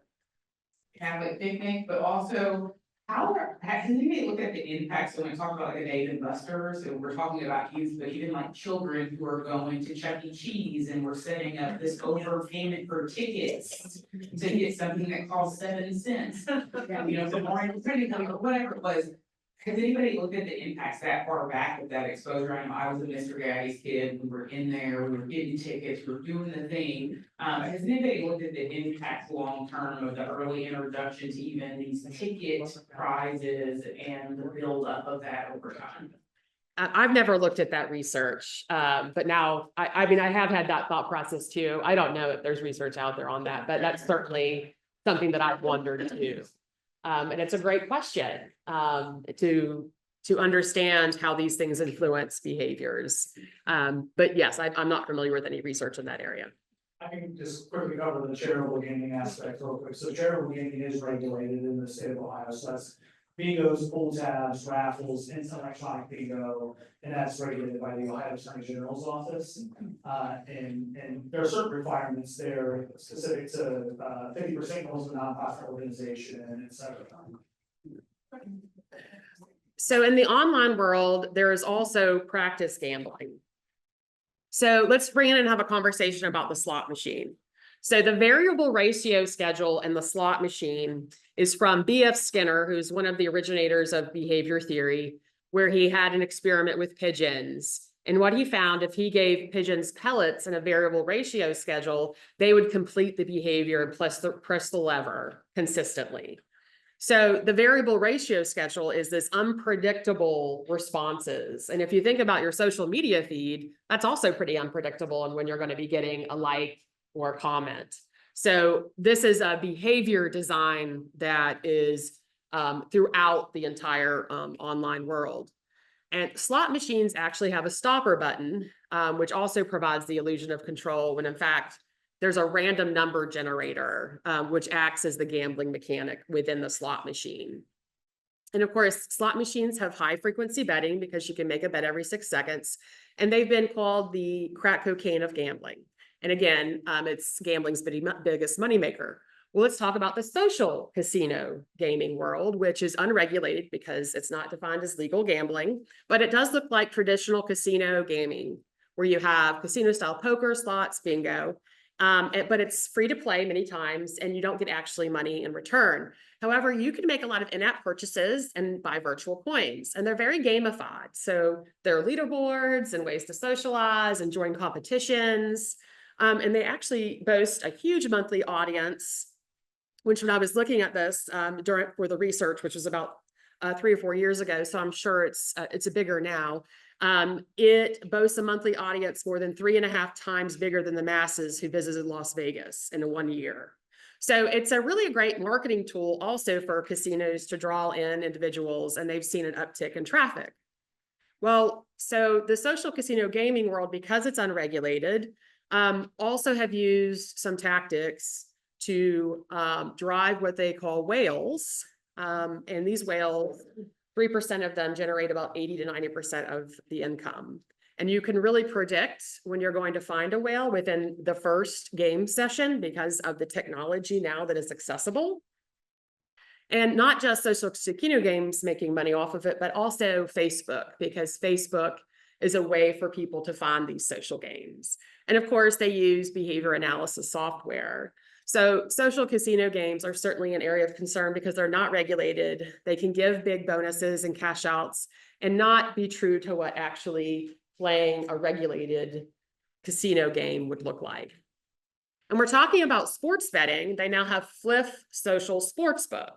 Catholic picnic, but also has anybody looked at the impacts when we talk about like a Dave and Buster's, and we're talking about youth, but even like children who are going to Chuck E. Cheese and we're setting up this overpayment for tickets to get something that costs 7 cents. For Mario Kart or whatever it was. Has anybody looked at the impacts that far back of that exposure? I was a Mr. Gaddy's kid, we were in there, we were getting tickets, we were doing the thing. Has anybody looked at the impacts long-term of the early introduction to even these ticket prizes and the buildup of that over time? I've never looked at that research, but now, I have had that thought process too. I don't know if there's research out there on that, but that's certainly something that I've wondered too. And it's a great question to understand how these things influence behaviors. But yes, I'm not familiar with any research in that area. I can just quickly cover the charitable gaming aspect real quick. So charitable gaming is regulated in the state of Ohio, so that's bingos, pull tabs, raffles, instant electronic bingo, and that's regulated by the Ohio Attorney General's office. And there are certain requirements there specific to, 50% goes to nonprofit organization, et cetera. So in the online world, there is also practice gambling. So let's bring in and have a conversation about the slot machine. So the variable ratio schedule in the slot machine is from B.F. Skinner, who's one of the originators of behavior theory, where he had an experiment with pigeons. And what he found, if he gave pigeons pellets in a variable ratio schedule, they would complete the behavior and press the lever consistently. So the variable ratio schedule is this unpredictable responses. And if you think about your social media feed, that's also pretty unpredictable and when you're going to be getting a like or a comment. So this is a behavior design that is throughout the entire online world. And slot machines actually have a stopper button, which also provides the illusion of control when in fact, there's a random number generator, which acts as the gambling mechanic within the slot machine. And of course, slot machines have high frequency betting because you can make a bet every 6 seconds. And they've been called the crack cocaine of gambling. And again, it's gambling's biggest moneymaker. Well, let's talk about the social casino gaming world, which is unregulated because it's not defined as legal gambling, but it does look like traditional casino gaming, where you have casino style poker, slots, bingo. But it's free to play many times and you don't get actually money in return. However, you can make a lot of in-app purchases and buy virtual coins, and they're very gamified. So there are leaderboards and ways to socialize and join competitions. And they actually boast a huge monthly audience, which when I was looking at this for the research, which was about 3 or 4 years ago, so I'm sure it's a bigger now. It boasts a monthly audience more than 3.5 times bigger than the masses who visited Las Vegas in 1 year. So it's a really great marketing tool also for casinos to draw in individuals, and they've seen an uptick in traffic. Well, so the social casino gaming world, because it's unregulated, also have used some tactics to drive what they call whales. And these whales, 3% of them generate about 80 to 90% of the income. And you can really predict when you're going to find a whale within the first game session because of the technology now that is accessible. And not just social casino games making money off of it, but also Facebook, because Facebook is a way for people to find these social games. And of course, they use behavior analysis software. So social casino games are certainly an area of concern because they're not regulated. They can give big bonuses and cash outs and not be true to what actually playing a regulated casino game would look like. And we're talking about sports betting. They now have Fliff Social Sportsbook.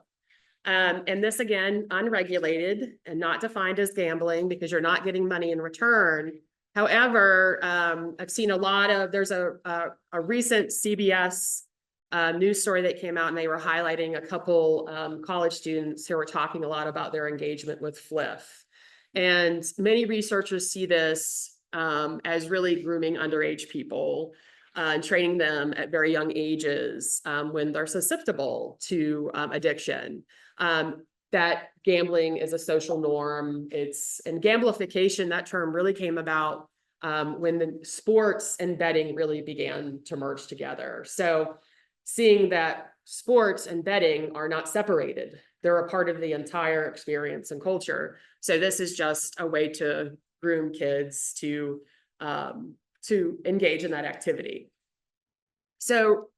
And this again, unregulated and not defined as gambling because you're not getting money in return. However, I've seen there's a recent CBS news story that came out and they were highlighting a couple college students who were talking a lot about their engagement with Fliff. And many researchers see this as really grooming underage people and training them at very young ages when they're susceptible to addiction. That gambling is a social norm. And gamification, that term really came about when the sports and betting really began to merge together. So seeing that sports and betting are not separated. They're a part of the entire experience and culture. So this is just a way to groom kids to engage in that activity. So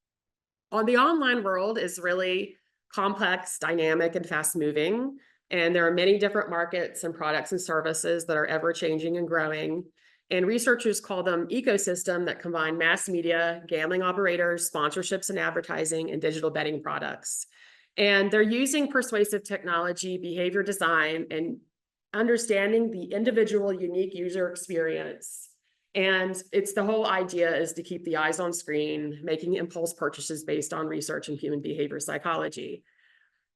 on the online world is really complex, dynamic, and fast moving. And there are many different markets and products and services that are ever changing and growing. And researchers call them ecosystem that combine mass media, gambling operators, sponsorships and advertising, and digital betting products. And they're using persuasive technology, behavior design, and understanding the individual unique user experience. And it's the whole idea is to keep the eyes on screen, making impulse purchases based on research in human behavior psychology.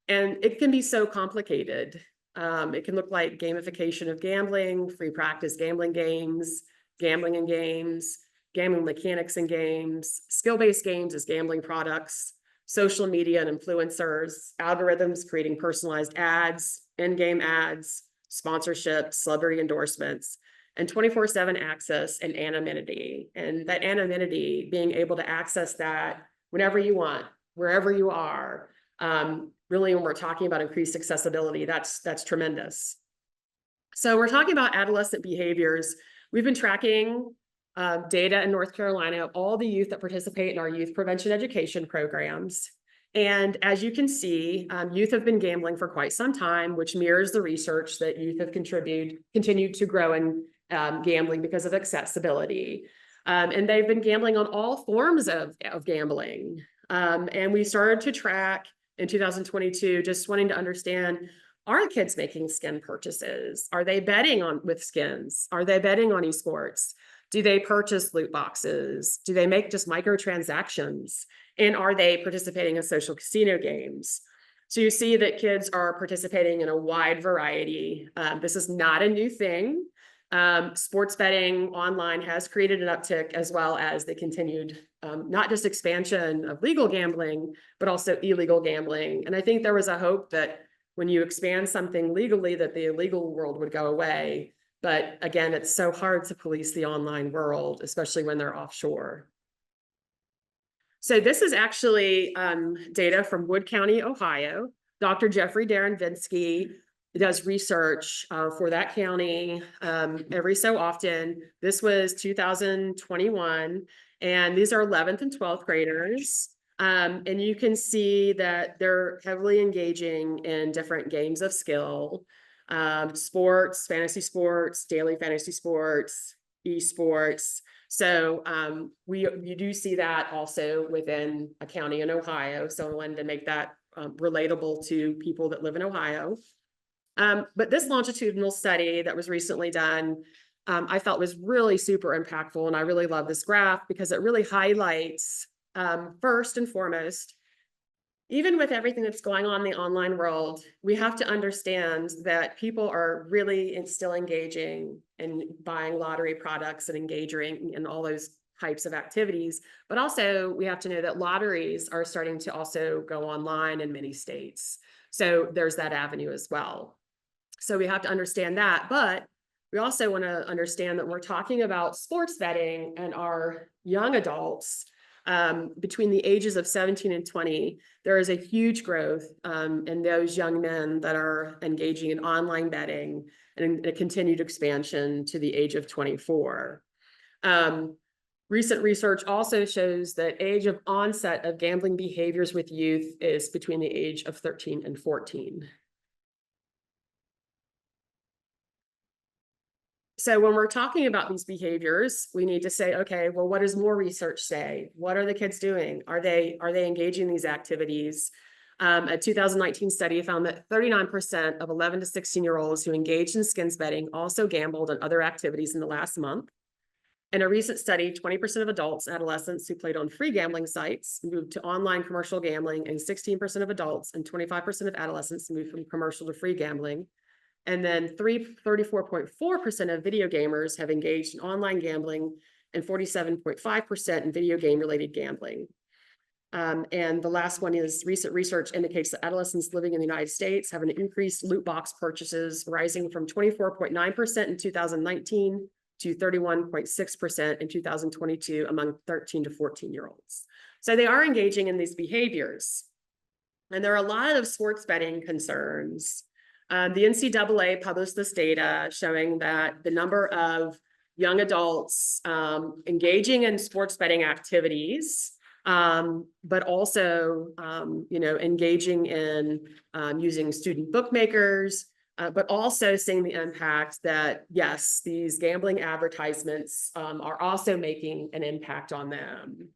And it can be so complicated. It can look like gamification of gambling, free practice gambling games, gambling in games, gambling mechanics in games, skill-based games as gambling products, social media and influencers, algorithms creating personalized ads, in-game ads, sponsorships, celebrity endorsements, and 24/7 access and anonymity. And that anonymity, being able to access that whenever you want, wherever you are, really when we're talking about increased accessibility, that's tremendous. So we're talking about adolescent behaviors. We've been tracking data in North Carolina of all the youth that participate in our youth prevention education programs. And as you can see, youth have been gambling for quite some time, which mirrors the research that youth have continued to grow in gambling because of accessibility. And they've been gambling on all forms of gambling. And we started to track in 2022, just wanting to understand, are kids making skin purchases? Are they betting with skins? Are they betting on esports? Do they purchase loot boxes? Do they make just microtransactions? And are they participating in social casino games? So you see that kids are participating in a wide variety. This is not a new thing. Sports betting online has created an uptick, as well as the continued, not just expansion of legal gambling, but also illegal gambling. And I think there was a hope that when you expand something legally, that the illegal world would go away. But again, it's so hard to police the online world, especially when they're offshore. So this is actually data from Wood County, Ohio. Dr. Jeffrey Darren-Vinsky does research for that county every so often. This was 2021, and these are 11th and 12th graders. And you can see that they're heavily engaging in different games of skill, sports, fantasy sports, daily fantasy sports, esports. So you do see that also within a county in Ohio. So I wanted to make that relatable to people that live in Ohio. But this longitudinal study that was recently done, I felt was really super impactful. And I really love this graph because it really highlights, first and foremost, even with everything that's going on in the online world, we have to understand that people are really still engaging in buying lottery products and engaging in all those types of activities. But also we have to know that lotteries are starting to also go online in many states. So there's that avenue as well. So we have to understand that, but we also want to understand that we're talking about sports betting and our young adults between the ages of 17 and 20, there is a huge growth in those young men that are engaging in online betting and a continued expansion to the age of 24. Recent research also shows that age of onset of gambling behaviors with youth is between the age of 13 and 14. So when we're talking about these behaviors, we need to say, okay, well, what does more research say? What are the kids doing? Are they engaging in these activities? A 2019 study found that 39% of 11 to 16-year-olds who engaged in skins betting also gambled on other activities in the last month. In a recent study, 20% of adults and adolescents who played on free gambling sites moved to online commercial gambling, and 16% of adults and 25% of adolescents moved from commercial to free gambling. And then 34.4% of video gamers have engaged in online gambling, and 47.5% in video game related gambling. And the last one is recent research indicates that adolescents living in the United States have an increased loot box purchases, rising from 24.9% in 2019 to 31.6% in 2022 among 13 to 14-year-olds. So they are engaging in these behaviors. And there are a lot of sports betting concerns. The NCAA published this data showing that the number of young adults engaging in sports betting activities, but also, engaging in using student bookmakers, but also seeing the impact that, yes, these gambling advertisements are also making an impact on them.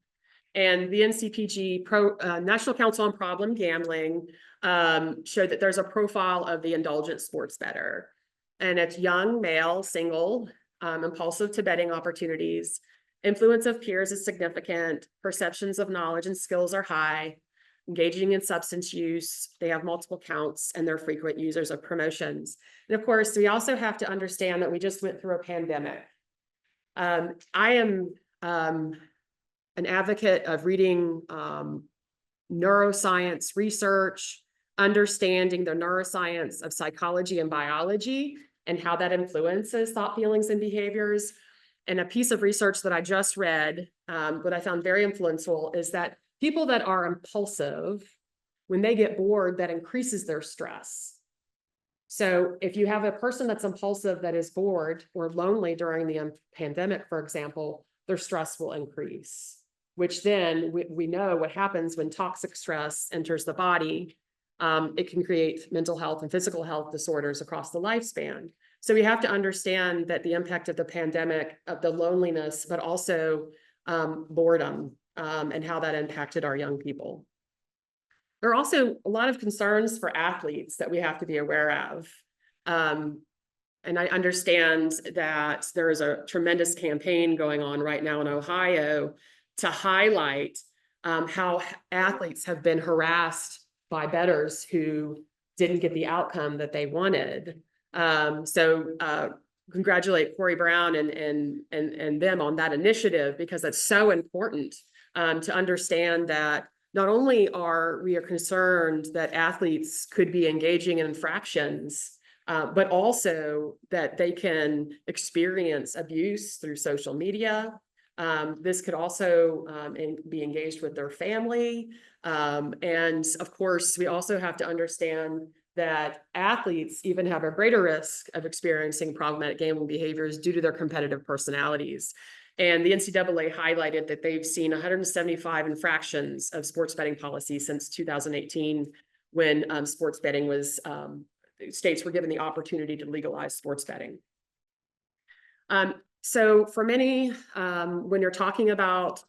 And the NCPG, National Council on Problem Gambling, showed that there's a profile of the indulgent sports bettor. And it's young, male, single, impulsive to betting opportunities. Influence of peers is significant. Perceptions of knowledge and skills are high. Engaging in substance use, they have multiple counts, and they're frequent users of promotions. And of course, we also have to understand that we just went through a pandemic. I am an advocate of reading neuroscience research, understanding the neuroscience of psychology and biology and how that influences thought, feelings, and behaviors. And a piece of research that I just read, what I found very influential, is that people that are impulsive, when they get bored, that increases their stress. So if you have a person that's impulsive that is bored or lonely during the pandemic, for example, their stress will increase, which then we know what happens when toxic stress enters the body. It can create mental health and physical health disorders across the lifespan. So we have to understand that the impact of the pandemic, of the loneliness, but also boredom, and how that impacted our young people. There are also a lot of concerns for athletes that we have to be aware of. And I understand that there is a tremendous campaign going on right now in Ohio to highlight how athletes have been harassed by bettors who didn't get the outcome that they wanted. So congratulate Corey Brown and them on that initiative, because it's so important to understand that not only are we concerned that athletes could be engaging in infractions, but also that they can experience abuse through social media. This could also be engaged with their family. And of course, we also have to understand that athletes even have a greater risk of experiencing problematic gambling behaviors due to their competitive personalities. And the NCAA highlighted that they've seen 175 infractions of sports betting policy since 2018, when sports betting was, states were given the opportunity to legalize sports betting. So for many, when you're talking about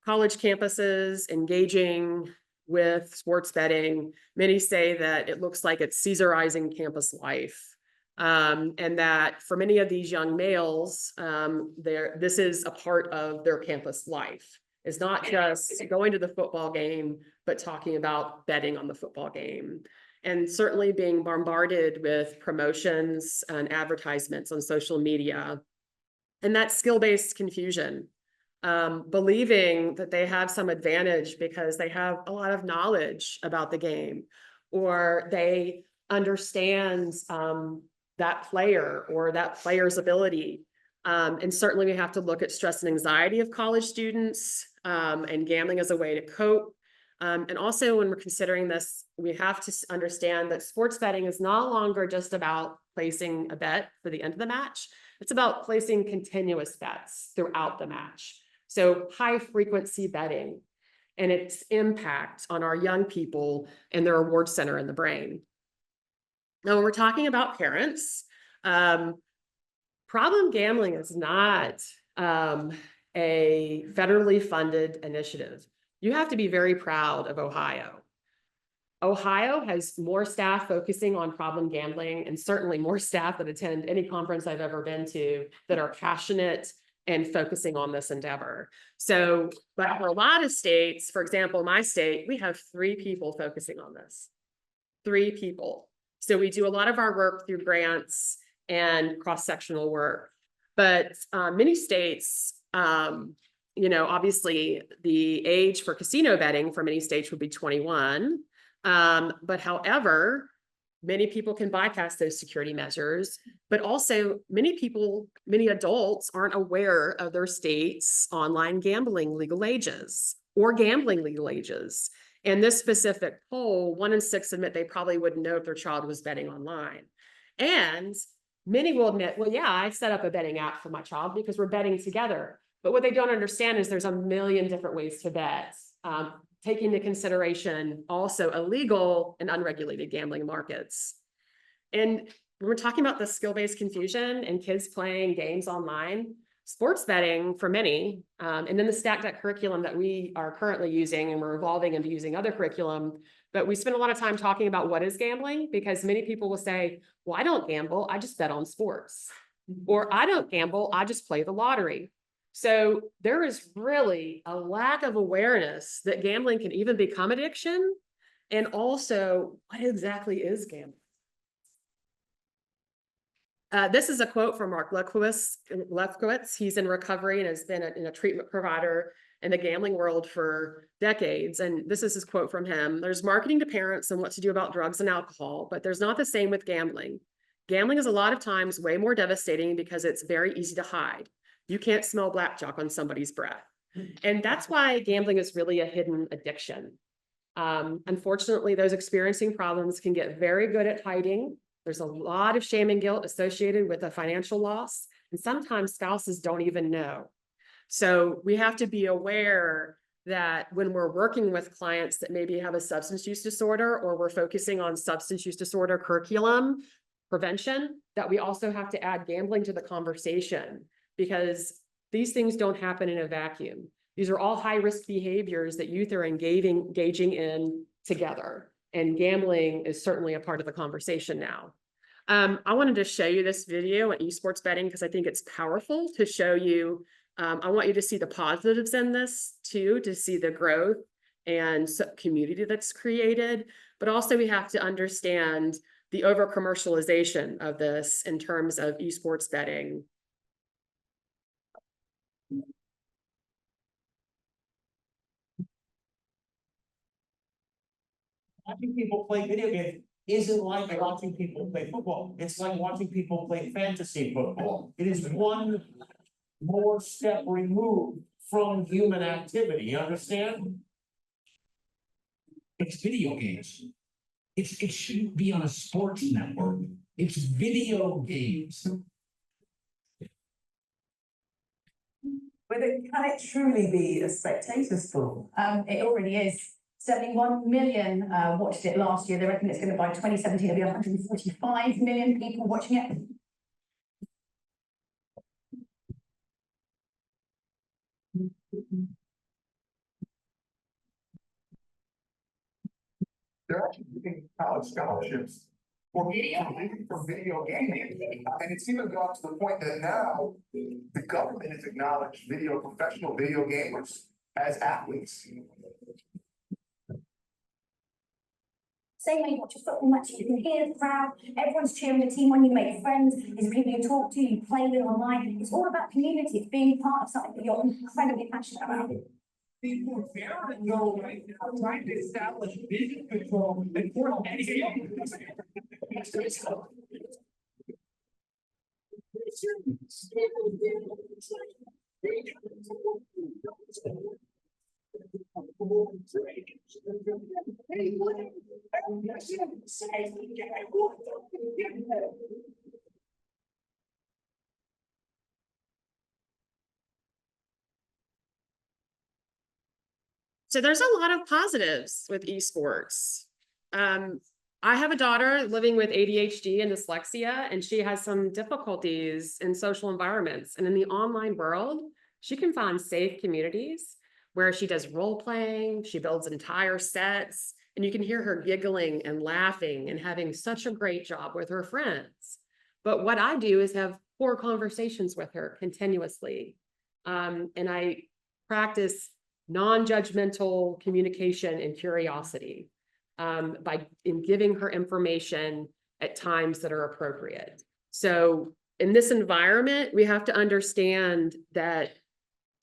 college campuses engaging with sports betting, many say that it looks like it's Caesarizing campus life. And that for many of these young males, this is a part of their campus life. It's not just going to the football game, but talking about betting on the football game. And certainly being bombarded with promotions and advertisements on social media. And that skill-based confusion, believing that they have some advantage because they have a lot of knowledge about the game, or they understand that player or that player's ability. And certainly we have to look at stress and anxiety of college students, and gambling as a way to cope. And also when we're considering this, we have to understand that sports betting is no longer just about placing a bet for the end of the match. It's about placing continuous bets throughout the match. So high frequency betting and its impact on our young people and their reward center in the brain. Now, when we're talking about parents, problem gambling is not a federally funded initiative. You have to be very proud of Ohio. Ohio has more staff focusing on problem gambling, and certainly more staff that attend any conference I've ever been to that are passionate and focusing on this endeavor. So, but for a lot of states, for example, my state, we have 3 people focusing on this. 3 people. So we do a lot of our work through grants and cross-sectional work. But many states, you know, obviously the age for casino betting for many states would be 21. But however, many people can bypass those security measures, but also many people, many adults aren't aware of their state's online gambling legal ages or gambling legal ages. And this specific poll, 1 in 6 admit they probably wouldn't know if their child was betting online. And many will admit, well, yeah, I set up a betting app for my child because we're betting together. But what they don't understand is there's a million different ways to bet, taking into consideration also illegal and unregulated gambling markets. And when we're talking about the skill-based confusion and kids playing games online, sports betting for many, and then the stacked deck curriculum that we are currently using, and we're evolving into using other curriculum, but we spend a lot of time talking about what is gambling, because many people will say, well, I don't gamble, I just bet on sports. Or I don't gamble, I just play the lottery. So there is really a lack of awareness that gambling can even become addiction, and also what exactly is gambling. This is a quote from Mark Lefkowitz. He's in recovery and has been a treatment provider in the gambling world for decades. And this is his quote from him. There's marketing to parents and what to do about drugs and alcohol, but there's not the same with gambling. Gambling is a lot of times way more devastating because it's very easy to hide. You can't smell blackjack on somebody's breath. And that's why gambling is really a hidden addiction. Unfortunately, those experiencing problems can get very good at hiding. There's a lot of shame and guilt associated with a financial loss, and sometimes spouses don't even know. So we have to be aware that when we're working with clients that maybe have a substance use disorder, or we're focusing on substance use disorder curriculum prevention, that we also have to add gambling to the conversation, because these things don't happen in a vacuum. These are all high-risk behaviors that youth are engaging in together. And gambling is certainly a part of the conversation now. I wanted to show you this video on esports betting because I think it's powerful to show you. I want you to see the positives in this too, to see the growth and community that's created. But also we have to understand the over-commercialization of this in terms of esports betting. Watching people play video games isn't like watching people play football. It's like watching people play fantasy football. It is one more step removed from human activity, you understand? It's video games. It shouldn't be on a sports network. It's video games. But can it truly be a spectator sport? It already is. 71 million watched it last year. They reckon it's going to by 2017, there'll be 145 million people watching it. They're actually giving college scholarships for video gaming. And it's even gone to the point that now the government has acknowledged professional video gamers as athletes. Same way you watch a football match, you can hear the crowd, everyone's cheering the team on, you make friends, it's people you talk to, you play with online. It's all about community, it's being part of something that you're incredibly passionate about. People there know right now trying to establish vision control and for So there's a lot of positives with esports. I have a daughter living with ADHD and dyslexia, and she has some difficulties in social environments. And in the online world, she can find safe communities where she does role playing, she builds entire sets, and you can hear her giggling and laughing and having such a great job with her friends. But what I do is have 4 conversations with her continuously. And I practice non-judgmental communication and curiosity by giving her information at times that are appropriate. So in this environment, we have to understand that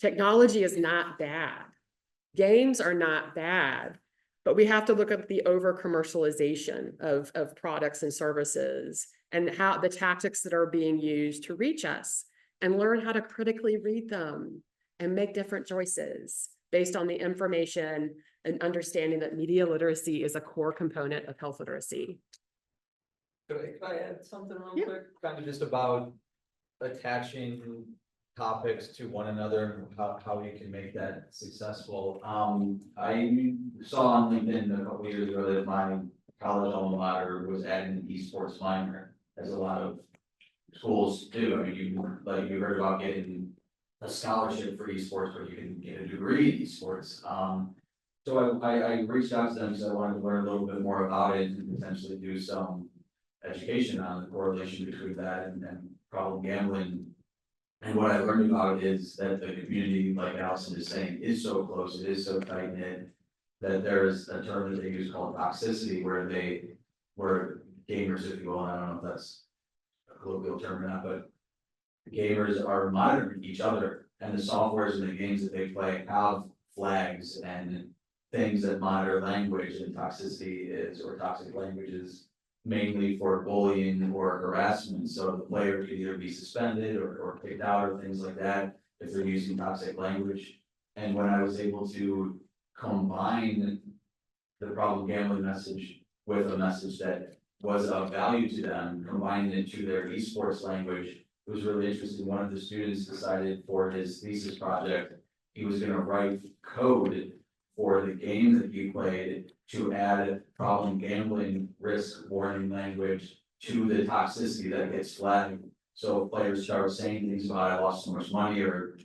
technology is not bad. Games are not bad, but we have to look at the over-commercialization of products and services and how the tactics that are being used to reach us, and learn how to critically read them and make different choices based on the information and understanding that media literacy is a core component of health literacy. Could I add something real Yeah. quick? Kind of just about attaching topics to one another and how you can make that successful. I saw on LinkedIn a couple years ago that my college alma mater was adding an esports minor, as a lot of schools do. I mean, you heard about getting a scholarship for esports, but you can get a degree in esports. So I reached out to them because I wanted to learn a little bit more about it and potentially do some education on the correlation between that and problem gambling. And what I learned about is that the community, like Allison is saying, is so close, it is so tight knit, that there's a term that they use called toxicity, where gamers, if you will, and I don't know if that's a colloquial term or not, but gamers are monitoring each other And the softwares and the games that they play have flags and things that monitor language and toxicity is, or toxic languages, mainly for bullying or harassment. So the player could either be suspended or kicked out or things like that if they're using toxic language. And when I was able to combine the problem gambling message with a message that was of value to them, combining it to their esports language, it was really interesting. One of the students decided for his thesis project, he was gonna write code for the game that he played to add problem gambling risk warning language to the toxicity that gets flagged. So if players start saying things about, I lost so much money or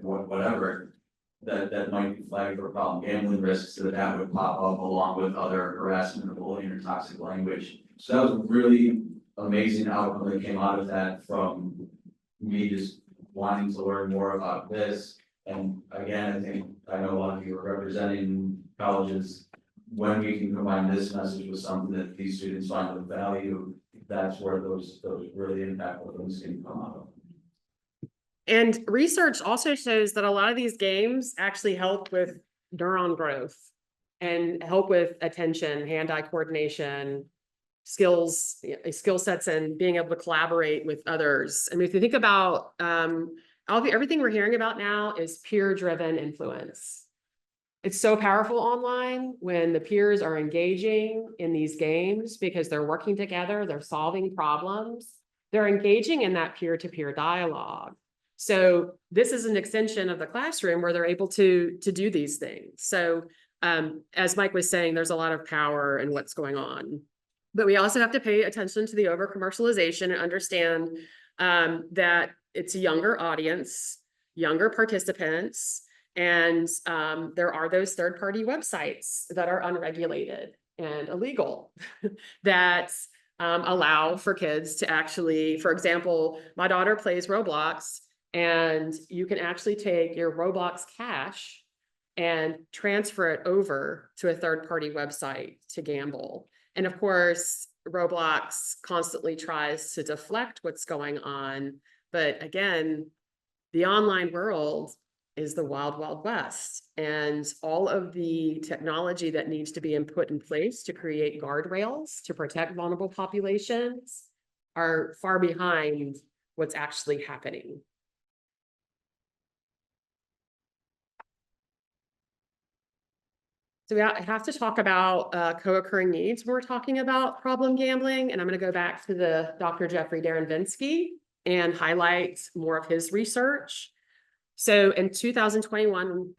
whatever, that might be flagged for problem gambling risks, that would pop up along with other harassment or bullying or toxic language. So that was a really amazing outcome that came out of that, from me just wanting to learn more about this. And again, I know a lot of you are representing colleges. When we can combine this message with something that these students find of value, that's where those really impactful things can come out of. And research also shows that a lot of these games actually help with neuron growth and help with attention, hand-eye coordination, skill sets, and being able to collaborate with others. I mean, if you think about everything we're hearing about now is peer-driven influence. It's so powerful online when the peers are engaging in these games because they're working together, they're solving problems, they're engaging in that peer-to-peer dialogue. So this is an extension of the classroom where they're able to do these things. So as Mike was saying, there's a lot of power in what's going on. But we also have to pay attention to the over-commercialization and understand that it's a younger audience, younger participants, and there are those third-party websites that are unregulated and illegal that allow for kids to actually, for example, my daughter plays Roblox, and you can actually take your Roblox cash and transfer it over to a third-party website to gamble. And of course, Roblox constantly tries to deflect what's going on. But again, the online world is the wild, wild west. And all of the technology that needs to be put in place to create guardrails to protect vulnerable populations are far behind what's actually happening. So we have to talk about co-occurring needs when we're talking about problem gambling. And I'm going to go back to the Dr. Jeffrey Darrenvinsky and highlight more of his research. So in 2021,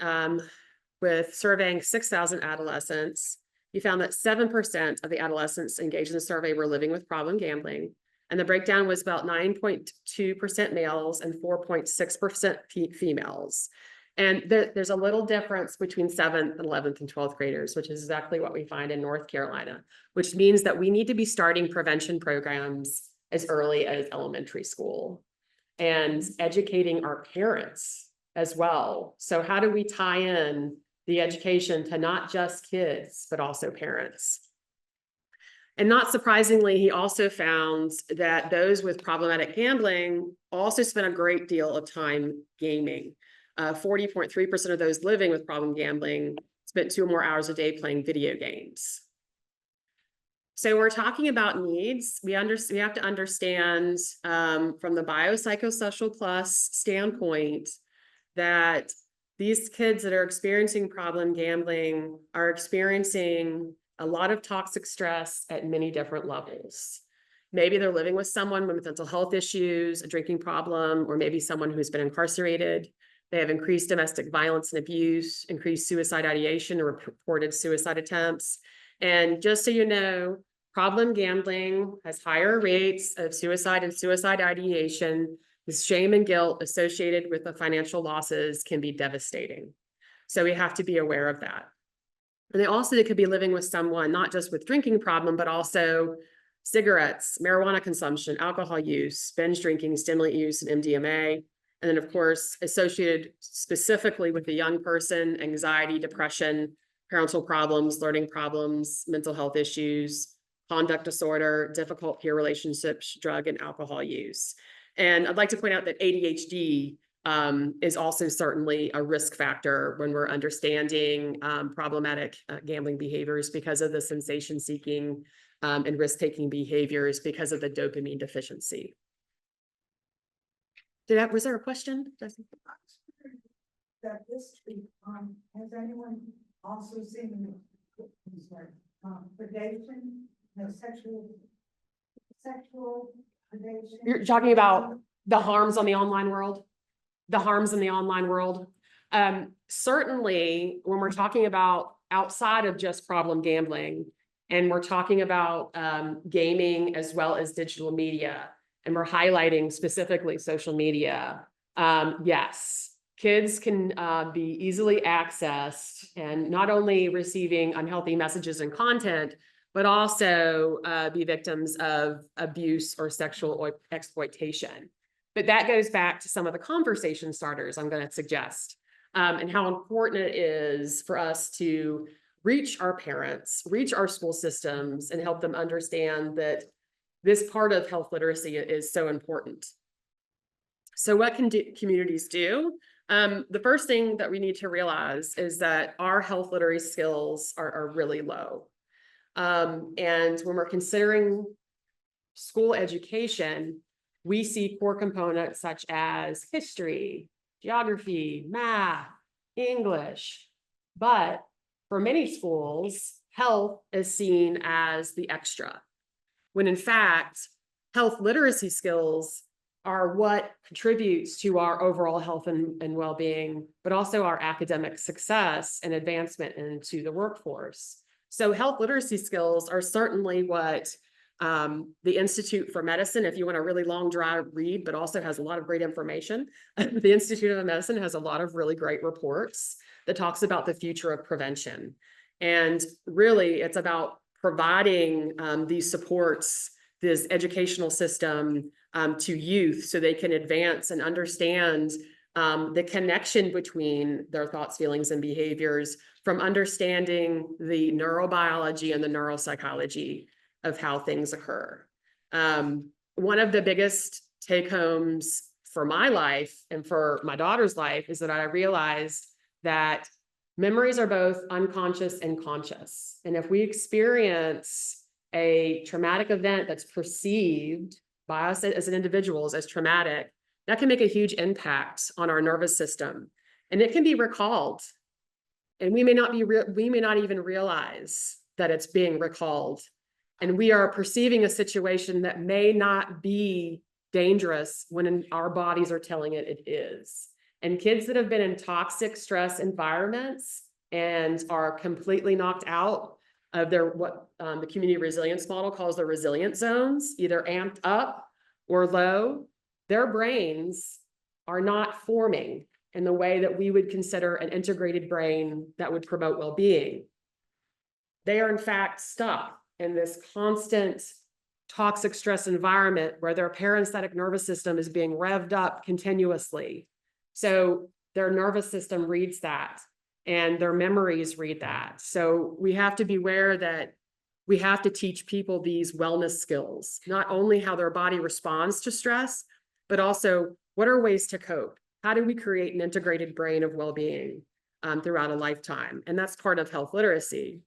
with surveying 6,000 adolescents, he found that 7% of the adolescents engaged in the survey were living with problem gambling. And the breakdown was about 9.2% males and 4.6% females. And there's a little difference between 7th and 11th and 12th graders, which is exactly what we find in North Carolina, which means that we need to be starting prevention programs as early as elementary school and educating our parents as well. So how do we tie in the education to not just kids, but also parents? And not surprisingly, he also found that those with problematic gambling also spent a great deal of time gaming. 40.3% of those living with problem gambling spent 2 or more hours a day playing video games. So we're talking about needs. We have to understand from the biopsychosocial plus standpoint that these kids that are experiencing problem gambling are experiencing a lot of toxic stress at many different levels. Maybe they're living with someone with mental health issues, a drinking problem, or maybe someone who's been incarcerated. They have increased domestic violence and abuse, increased suicide ideation or reported suicide attempts. And just so you know, problem gambling has higher rates of suicide and suicide ideation. The shame and guilt associated with the financial losses can be devastating. So we have to be aware of that. And they could be living with someone, not just with drinking problem, but also cigarettes, marijuana consumption, alcohol use, binge drinking, stimulant use, and MDMA. And then, of course, associated specifically with the young person, anxiety, depression, parental problems, learning problems, mental health issues, conduct disorder, difficult peer relationships, drug and alcohol use. And I'd like to point out that ADHD is also certainly a risk factor when we're understanding problematic gambling behaviors because of the sensation seeking and risk-taking behaviors because of the dopamine deficiency. Was there a question? That this week, has anyone also seen predation, sexual predation? You're talking about the harms on the online world? The harms in the online world? Certainly, when we're talking about outside of just problem gambling, and we're talking about gaming as well as digital media, and we're highlighting specifically social media, yes. Kids can be easily accessed and not only receiving unhealthy messages and content, but also be victims of abuse or sexual exploitation. But that goes back to some of the conversation starters I'm going to suggest, and how important it is for us to reach our parents, reach our school systems, and help them understand that this part of health literacy is so important. So what can communities do? The first thing that we need to realize is that our health literacy skills are really low. And when we're considering school education, we see core components such as history, geography, math, English. But for many schools, health is seen as the extra, when in fact, health literacy skills are what contributes to our overall health and well-being, but also our academic success and advancement into the workforce. So health literacy skills are certainly what the Institute for Medicine, if you want a really long dry read, but also has a lot of great information. The Institute of Medicine has a lot of really great reports that talks about the future of prevention. And really it's about providing these supports, this educational system to youth so they can advance and understand the connection between their thoughts, feelings, and behaviors, from understanding the neurobiology and the neuropsychology of how things occur. One of the biggest take-homes for my life and for my daughter's life is that I realized that memories are both unconscious and conscious. And if we experience a traumatic event that's perceived by us as individuals as traumatic, that can make a huge impact on our nervous system. And it can be recalled. And we may not even realize that it's being recalled. And we are perceiving a situation that may not be dangerous when our bodies are telling it is. And kids that have been in toxic stress environments and are completely knocked out of their, what the community resilience model calls the resilient zones, either amped up or low, their brains are not forming in the way that we would consider an integrated brain that would promote well-being. They are in fact stuck in this constant toxic stress environment where their parasympathetic nervous system is being revved up continuously. So their nervous system reads that and their memories read that. So we have to be aware that we have to teach people these wellness skills, not only how their body responds to stress, but also what are ways to cope? How do we create an integrated brain of well-being throughout a lifetime? And that's part of health literacy.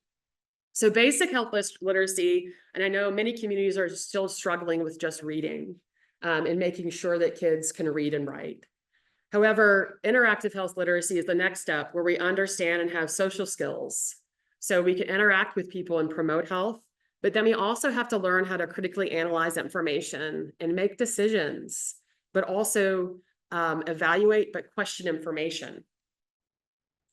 So basic health literacy, and I know many communities are still struggling with just reading and making sure that kids can read and write. However, interactive health literacy is the next step where we understand and have social skills. So we can interact with people and promote health, but then we also have to learn how to critically analyze information and make decisions, but also evaluate but question information.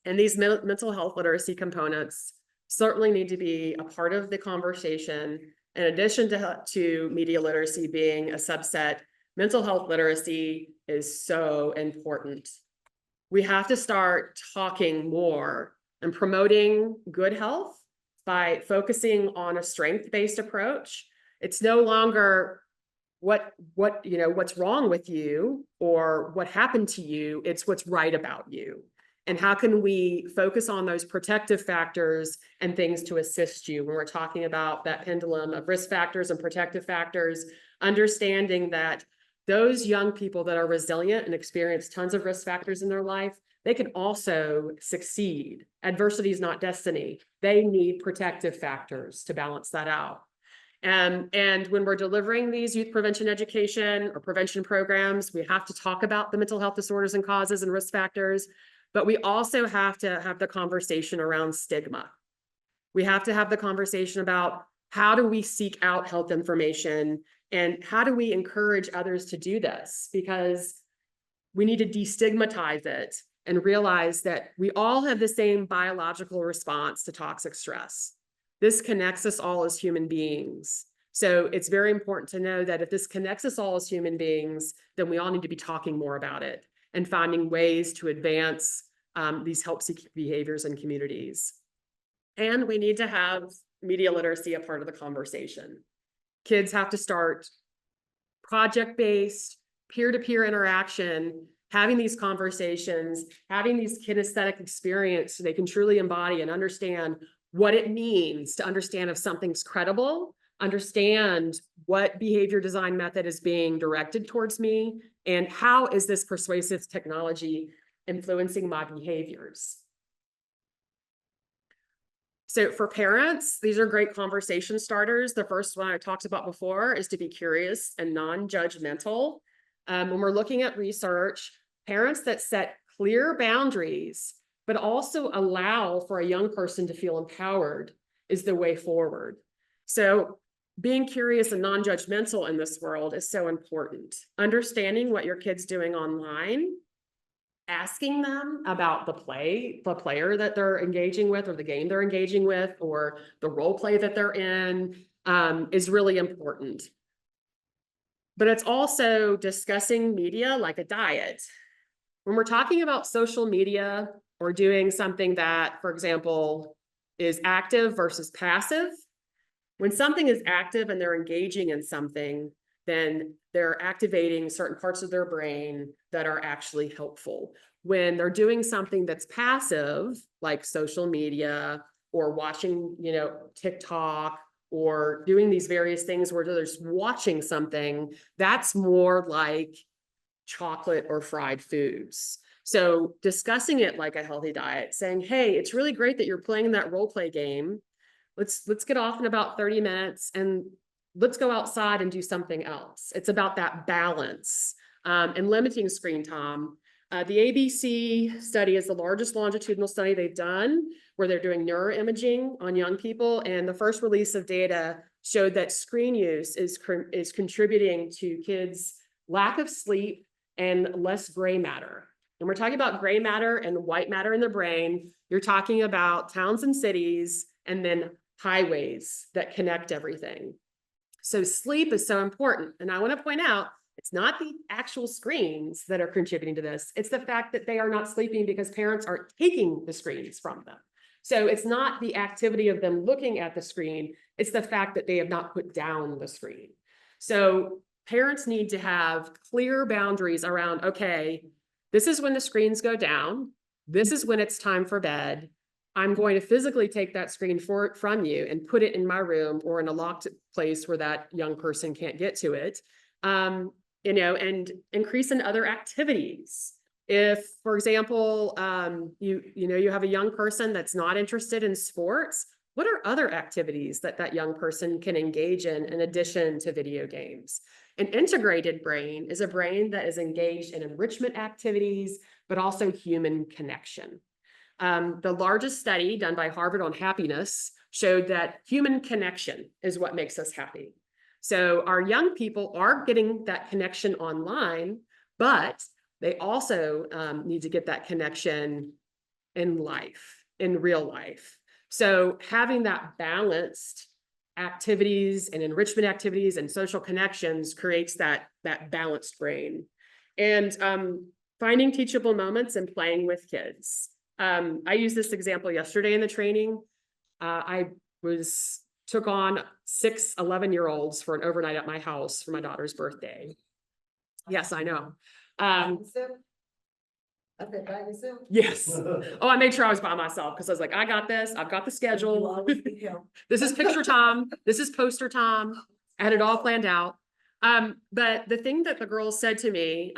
And these mental health literacy components certainly need to be a part of the conversation. In addition to media literacy being a subset, mental health literacy is so important. We have to start talking more and promoting good health by focusing on a strength-based approach. It's no longer what's wrong with you or what happened to you, it's what's right about you. And how can we focus on those protective factors and things to assist you when we're talking about that pendulum of risk factors and protective factors, understanding that those young people that are resilient and experience tons of risk factors in their life, they can also succeed. Adversity is not destiny. They need protective factors to balance that out. And when we're delivering these youth prevention education or prevention programs, we have to talk about the mental health disorders and causes and risk factors, but we also have to have the conversation around stigma. We have to have the conversation about how do we seek out health information and how do we encourage others to do this? Because we need to destigmatize it and realize that we all have the same biological response to toxic stress. This connects us all as human beings. So it's very important to know that if this connects us all as human beings, then we all need to be talking more about it and finding ways to advance these help-seeking behaviors in communities. And we need to have media literacy a part of the conversation. Kids have to start project-based, peer-to-peer interaction, having these conversations, having these kinesthetic experience so they can truly embody and understand what it means to understand if something's credible, understand what behavior design method is being directed towards me, and how is this persuasive technology influencing my behaviors. So for parents, these are great conversation starters. The first one I talked about before is to be curious and non-judgmental. When we're looking at research, parents that set clear boundaries, but also allow for a young person to feel empowered is the way forward. So being curious and non-judgmental in this world is so important. Understanding what your kid's doing online, asking them about the player that they're engaging with, or the game they're engaging with, or the role play that they're in, is really important. But it's also discussing media like a diet. When we're talking about social media or doing something that, for example, is active versus passive, when something is active and they're engaging in something, then they're activating certain parts of their brain that are actually helpful. When they're doing something that's passive, like social media or watching, TikTok, or doing these various things where they're just watching something, that's more like chocolate or fried foods. So discussing it like a healthy diet, saying, hey, it's really great that you're playing that role play game. Let's get off in about 30 minutes and let's go outside and do something else. It's about that balance and limiting screen time. The ABC study is the largest longitudinal study they've done where they're doing neuroimaging on young people. And the first release of data showed that screen use is contributing to kids' lack of sleep and less gray matter. And we're talking about gray matter and white matter in the brain. You're talking about towns and cities and then highways that connect everything. So sleep is so important. And I want to point out, it's not the actual screens that are contributing to this. It's the fact that they are not sleeping because parents are taking the screens from them. So it's not the activity of them looking at the screen. It's the fact that they have not put down the screen. So parents need to have clear boundaries around, okay, this is when the screens go down. This is when it's time for bed. I'm going to physically take that screen from you and put it in my room or in a locked place where that young person can't get to it. And increase in other activities. If, for example, you have a young person that's not interested in sports, what are other activities that young person can engage in addition to video games? An integrated brain is a brain that is engaged in enrichment activities, but also human connection. The largest study done by Harvard on happiness showed that human connection is what makes us happy. So our young people are getting that connection online, but they also need to get that connection in life, in real life. So having that balanced activities and enrichment activities and social connections creates that balanced brain. And finding teachable moments and playing with kids. I used this example yesterday in the training. I took on 6 11-year-olds for an overnight at my house for my daughter's birthday. Yes, I know. Yes. Oh, I made sure I was by myself because I was like, I got this. I've got the schedule. This is picture time. This is poster time. I had it all planned out. But the thing that the girls said to me,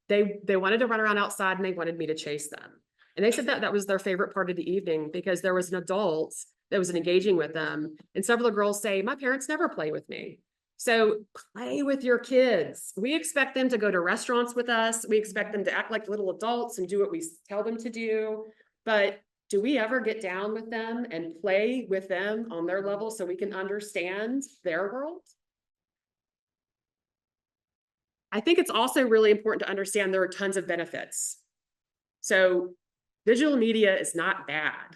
they wanted to run around outside and they wanted me to chase them. And they said that that was their favorite part of the evening because there was an adult that was engaging with them. And several of the girls say, my parents never play with me. So play with your kids. We expect them to go to restaurants with us. We expect them to act like little adults and do what we tell them to do. But do we ever get down with them and play with them on their level so we can understand their world? I think it's also really important to understand there are tons of benefits. So digital media is not bad.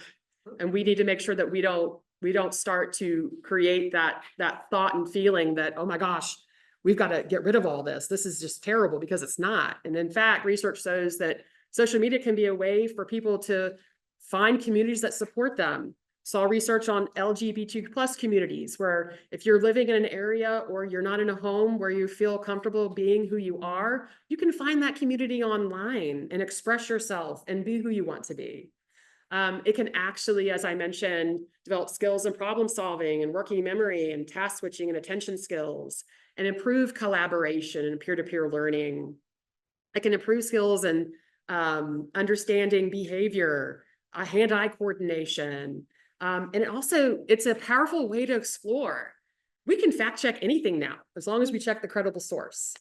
And we need to make sure that we don't start to create that thought and feeling that, oh my gosh, we've got to get rid of all this. This is just terrible, because it's not. And in fact, research shows that social media can be a way for people to find communities that support them. Saw research on LGBTQ+ communities, where if you're living in an area or you're not in a home where you feel comfortable being who you are, you can find that community online and express yourself and be who you want to be. It can actually, as I mentioned, develop skills in problem solving and working memory and task switching and attention skills, and improve collaboration and peer-to-peer learning. It can improve skills in understanding behavior, hand-eye coordination. And it's a powerful way to explore. We can fact check anything now, as long as we check the credible source.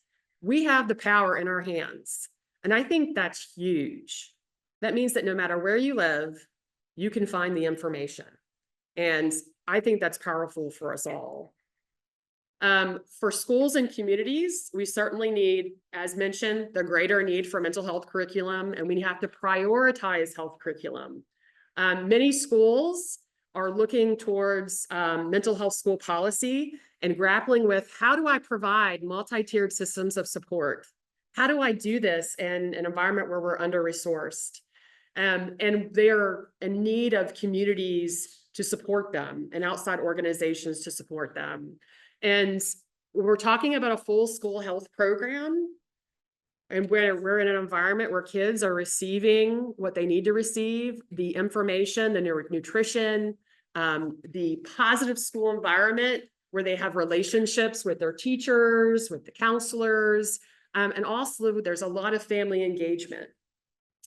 We have the power in our hands. And I think that's huge. That means that no matter where you live, you can find the information. And I think that's powerful for us all. For schools and communities, we certainly need, as mentioned, the greater need for mental health curriculum, and we have to prioritize health curriculum. Many schools are looking towards mental health school policy and grappling with, how do I provide multi-tiered systems of support? How do I do this in an environment where we're under-resourced? And they're in need of communities to support them and outside organizations to support them. And we're talking about a full school health program, and where we're in an environment where kids are receiving what they need to receive, the information, the nutrition, the positive school environment where they have relationships with their teachers, with the counselors, and also there's a lot of family engagement.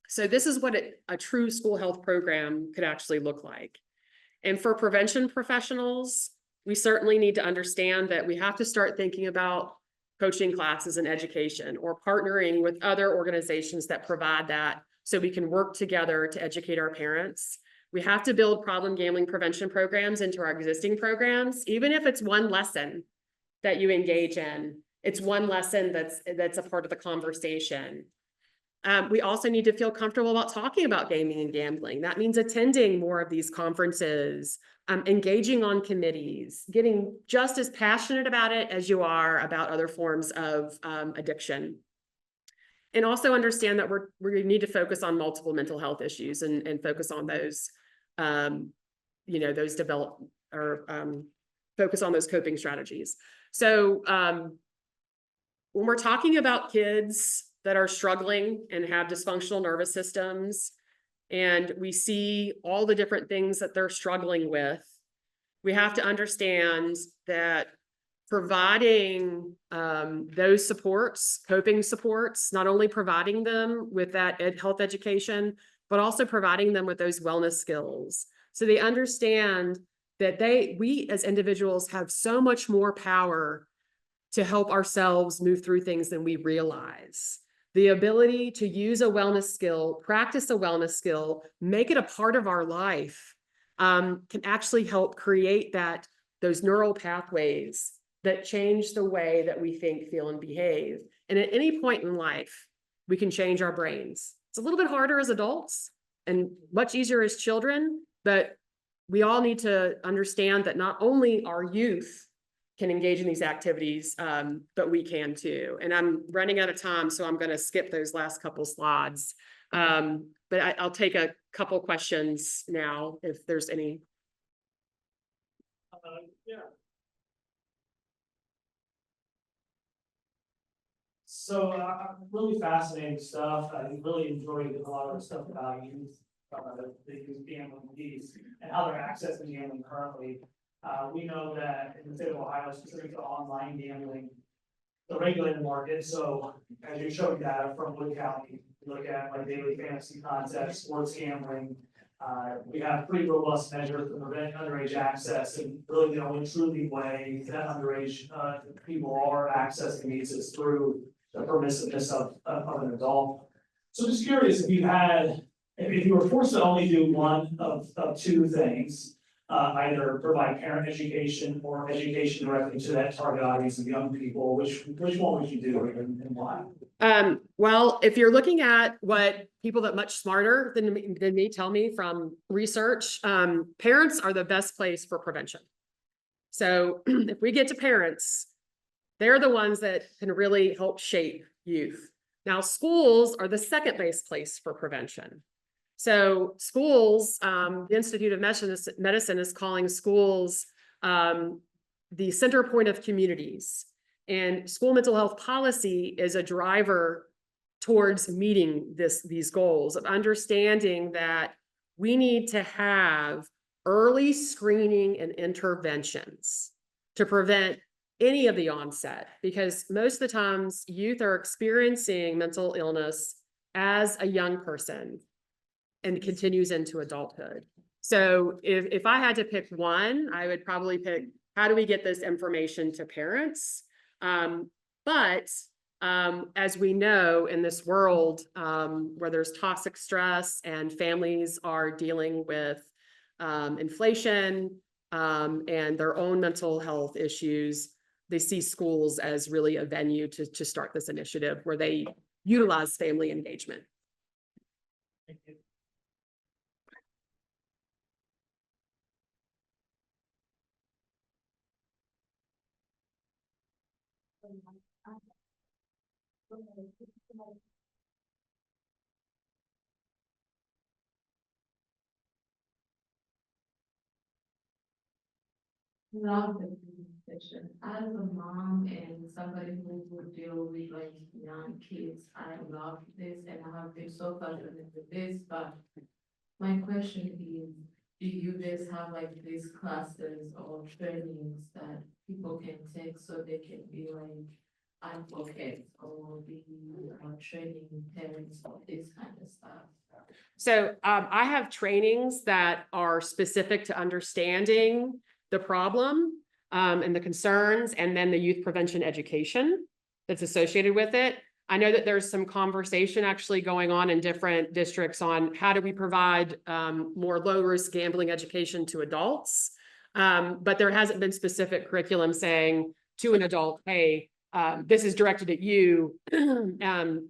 So this is what a true school health program could actually look like. And for prevention professionals, we certainly need to understand that we have to start thinking about coaching classes and education, or partnering with other organizations that provide that, so we can work together to educate our parents. We have to build problem gambling prevention programs into our existing programs, even if it's one lesson that you engage in. It's one lesson that's a part of the conversation. We also need to feel comfortable about talking about gaming and gambling. That means attending more of these conferences, engaging on committees, getting just as passionate about it as you are about other forms of addiction. And also understand that we need to focus on multiple mental health issues and focus on those, those develop or focus on those coping strategies. So when we're talking about kids that are struggling and have dysfunctional nervous systems, and we see all the different things that they're struggling with, we have to understand that providing those supports, coping supports, not only providing them with that health education, but also providing them with those wellness skills. So they understand that we as individuals have so much more power to help ourselves move through things than we realize. The ability to use a wellness skill, practice a wellness skill, make it a part of our life, can actually help create those neural pathways that change the way that we think, feel, and behave. And at any point in life, we can change our brains. It's a little bit harder as adults and much easier as children, but we all need to understand that not only our youth can engage in these activities, but we can too. And I'm running out of time, so I'm going to skip those last couple slides. But I'll take a couple questions now, if there's any. Yeah. So, really fascinating stuff. I really enjoyed a lot of the stuff about youth, the youth gambling piece, and how they're accessing gambling currently. We know that in the state of Ohio, specifically for online gambling, the regulated market, so as you're showing data from Wood County, you look at like daily fantasy contests, sports gambling. We have pretty robust measures to prevent underage access, and really the only truly way that underage, people are accessing these is through the permissiveness of an adult. So just curious if you had, if you were forced to only do one of two things, either provide parent education or education directly to that target audience of young people, which one would you do and why? Well, if you're looking at what people that much smarter than me tell me from research, parents are the best place for prevention. So if we get to parents, they're the ones that can really help shape youth. Now, schools are the second base place for prevention. So schools, the Institute of Medicine is calling schools the center point of communities. And school mental health policy is a driver towards meeting these goals of understanding that we need to have early screening and interventions to prevent any of the onset, because most of the times youth are experiencing mental illness as a young person and continues into adulthood. So if I had to pick one, I would probably pick, how do we get this information to parents? But as we know in this world where there's toxic stress and families are dealing with inflation and their own mental health issues, they see schools as really a venue to start this initiative where they utilize family engagement. Thank you. Love the conversation. As a mom and somebody who would deal with like young kids, I love this and I have been so passionate with this, but my question is, do you guys have like these classes or trainings that people can take so they can be like advocates or be training parents or this kind of stuff? So I have trainings that are specific to understanding the problem and the concerns, and then the youth prevention education that's associated with it. I know that there's some conversation actually going on in different districts on how do we provide more low-risk gambling education to adults. But there hasn't been specific curriculum saying to an adult, hey, this is directed at you in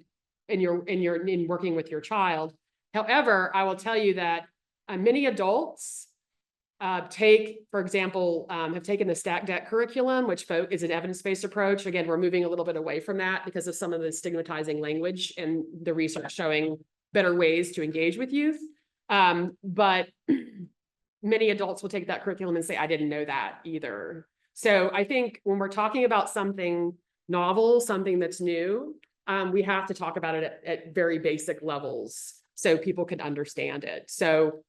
working with your child. However, I will tell you that many adults for example, have taken the Stack Deck curriculum, which is an evidence-based approach. Again, we're moving a little bit away from that because of some of the stigmatizing language and the research showing better ways to engage with youth. But many adults will take that curriculum and say, I didn't know that either. So I think when we're talking about something novel, something that's new, we have to talk about it at very basic levels so people can understand it. So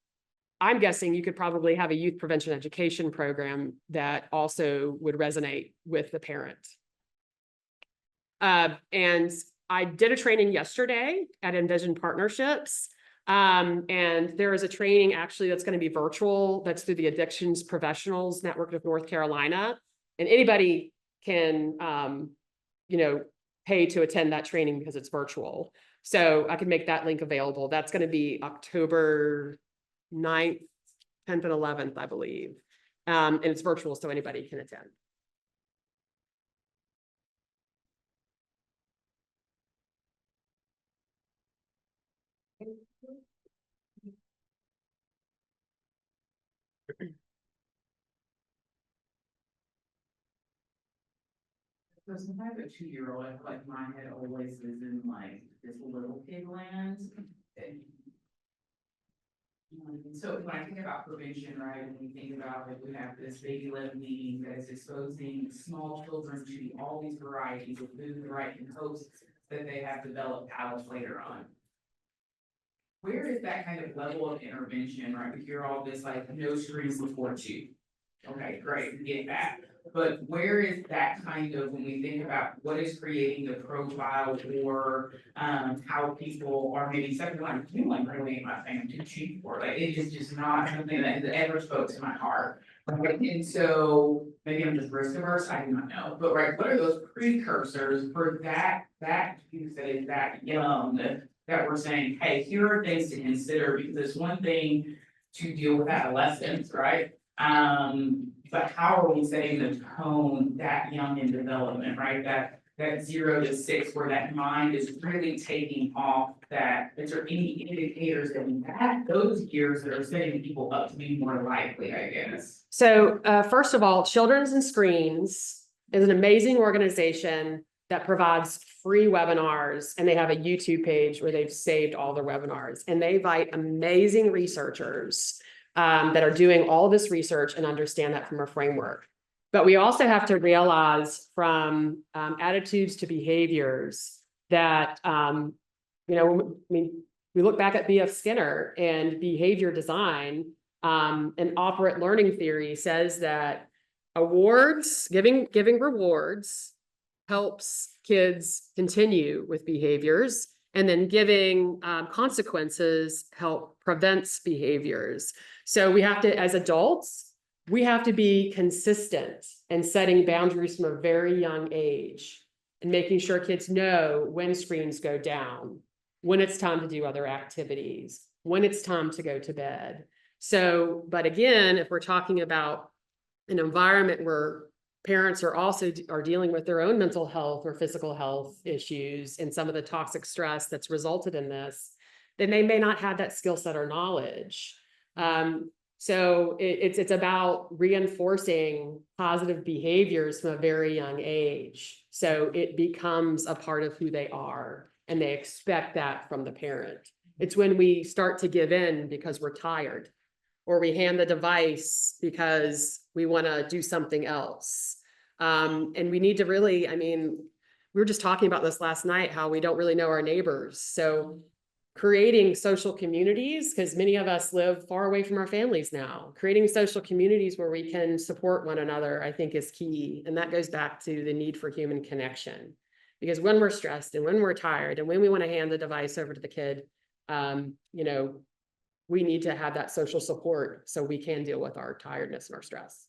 I'm guessing you could probably have a youth prevention education program that also would resonate with the parent. And I did a training yesterday at Envision Partnerships. And there is a training actually that's going to be virtual. That's through the Addictions Professionals Network of North Carolina. And anybody can, pay to attend that training because it's virtual. So I can make that link available. That's going to be October 9th, 10th, and 11th, I believe. And it's virtual, so anybody can attend. So since I have a 2-year-old, I feel like my head always is in like this little pig land. So when I think about prevention, right, when we think about like we have this baby led meeting that is exposing small children to all these varieties of food, right, in hopes that they have developed palates later on. Where is that kind of level of intervention, right? We hear all this like no screens before 2. Okay, great, we get that. but where is that kind of, when we think about what is creating the profile or how people are maybe second line, you like really ain't my thing, I'm too cheap for it, like, it is just not something that ever spoke to my heart. Right, and so maybe I'm just risk averse, I do not know, but right, what are those precursors for that youth that is that young? That we're saying, hey, here are things to consider, because it's one thing to deal with adolescence, right? But how are we setting the tone that young in development, right? That 0 to 6, where that mind is really taking off, that, is there any indicators that we have those years that are setting people up to be more likely, I guess? So, first of all, Children's and Screens is an amazing organization that provides free webinars, and they have a YouTube page where they've saved all their webinars, and they invite amazing researchers that are doing all this research and understand that from a framework. But we also have to realize from attitudes to behaviors that, you know, I mean, we look back at B.F. Skinner and behavior design, and operant learning theory says that awards, giving rewards helps kids continue with behaviors, and then giving consequences prevents behaviors. So we have to, as adults, we have to be consistent and setting boundaries from a very young age and making sure kids know when screens go down, when it's time to do other activities, when it's time to go to bed. So, but again, if we're talking about an environment where parents are also dealing with their own mental health or physical health issues and some of the toxic stress that's resulted in this, then they may not have that skill set or knowledge. So it's about reinforcing positive behaviors from a very young age. So it becomes a part of who they are, and they expect that from the parent. It's when we start to give in because we're tired, or we hand the device because we want to do something else. And we need to really, I mean, we were just talking about this last night, how we don't really know our neighbors. So creating social communities, because many of us live far away from our families now, creating social communities where we can support one another, I think is key. And that goes back to the need for human connection. Because when we're stressed and when we're tired and when we want to hand the device over to the kid, you know, we need to have that social support so we can deal with our tiredness and our stress.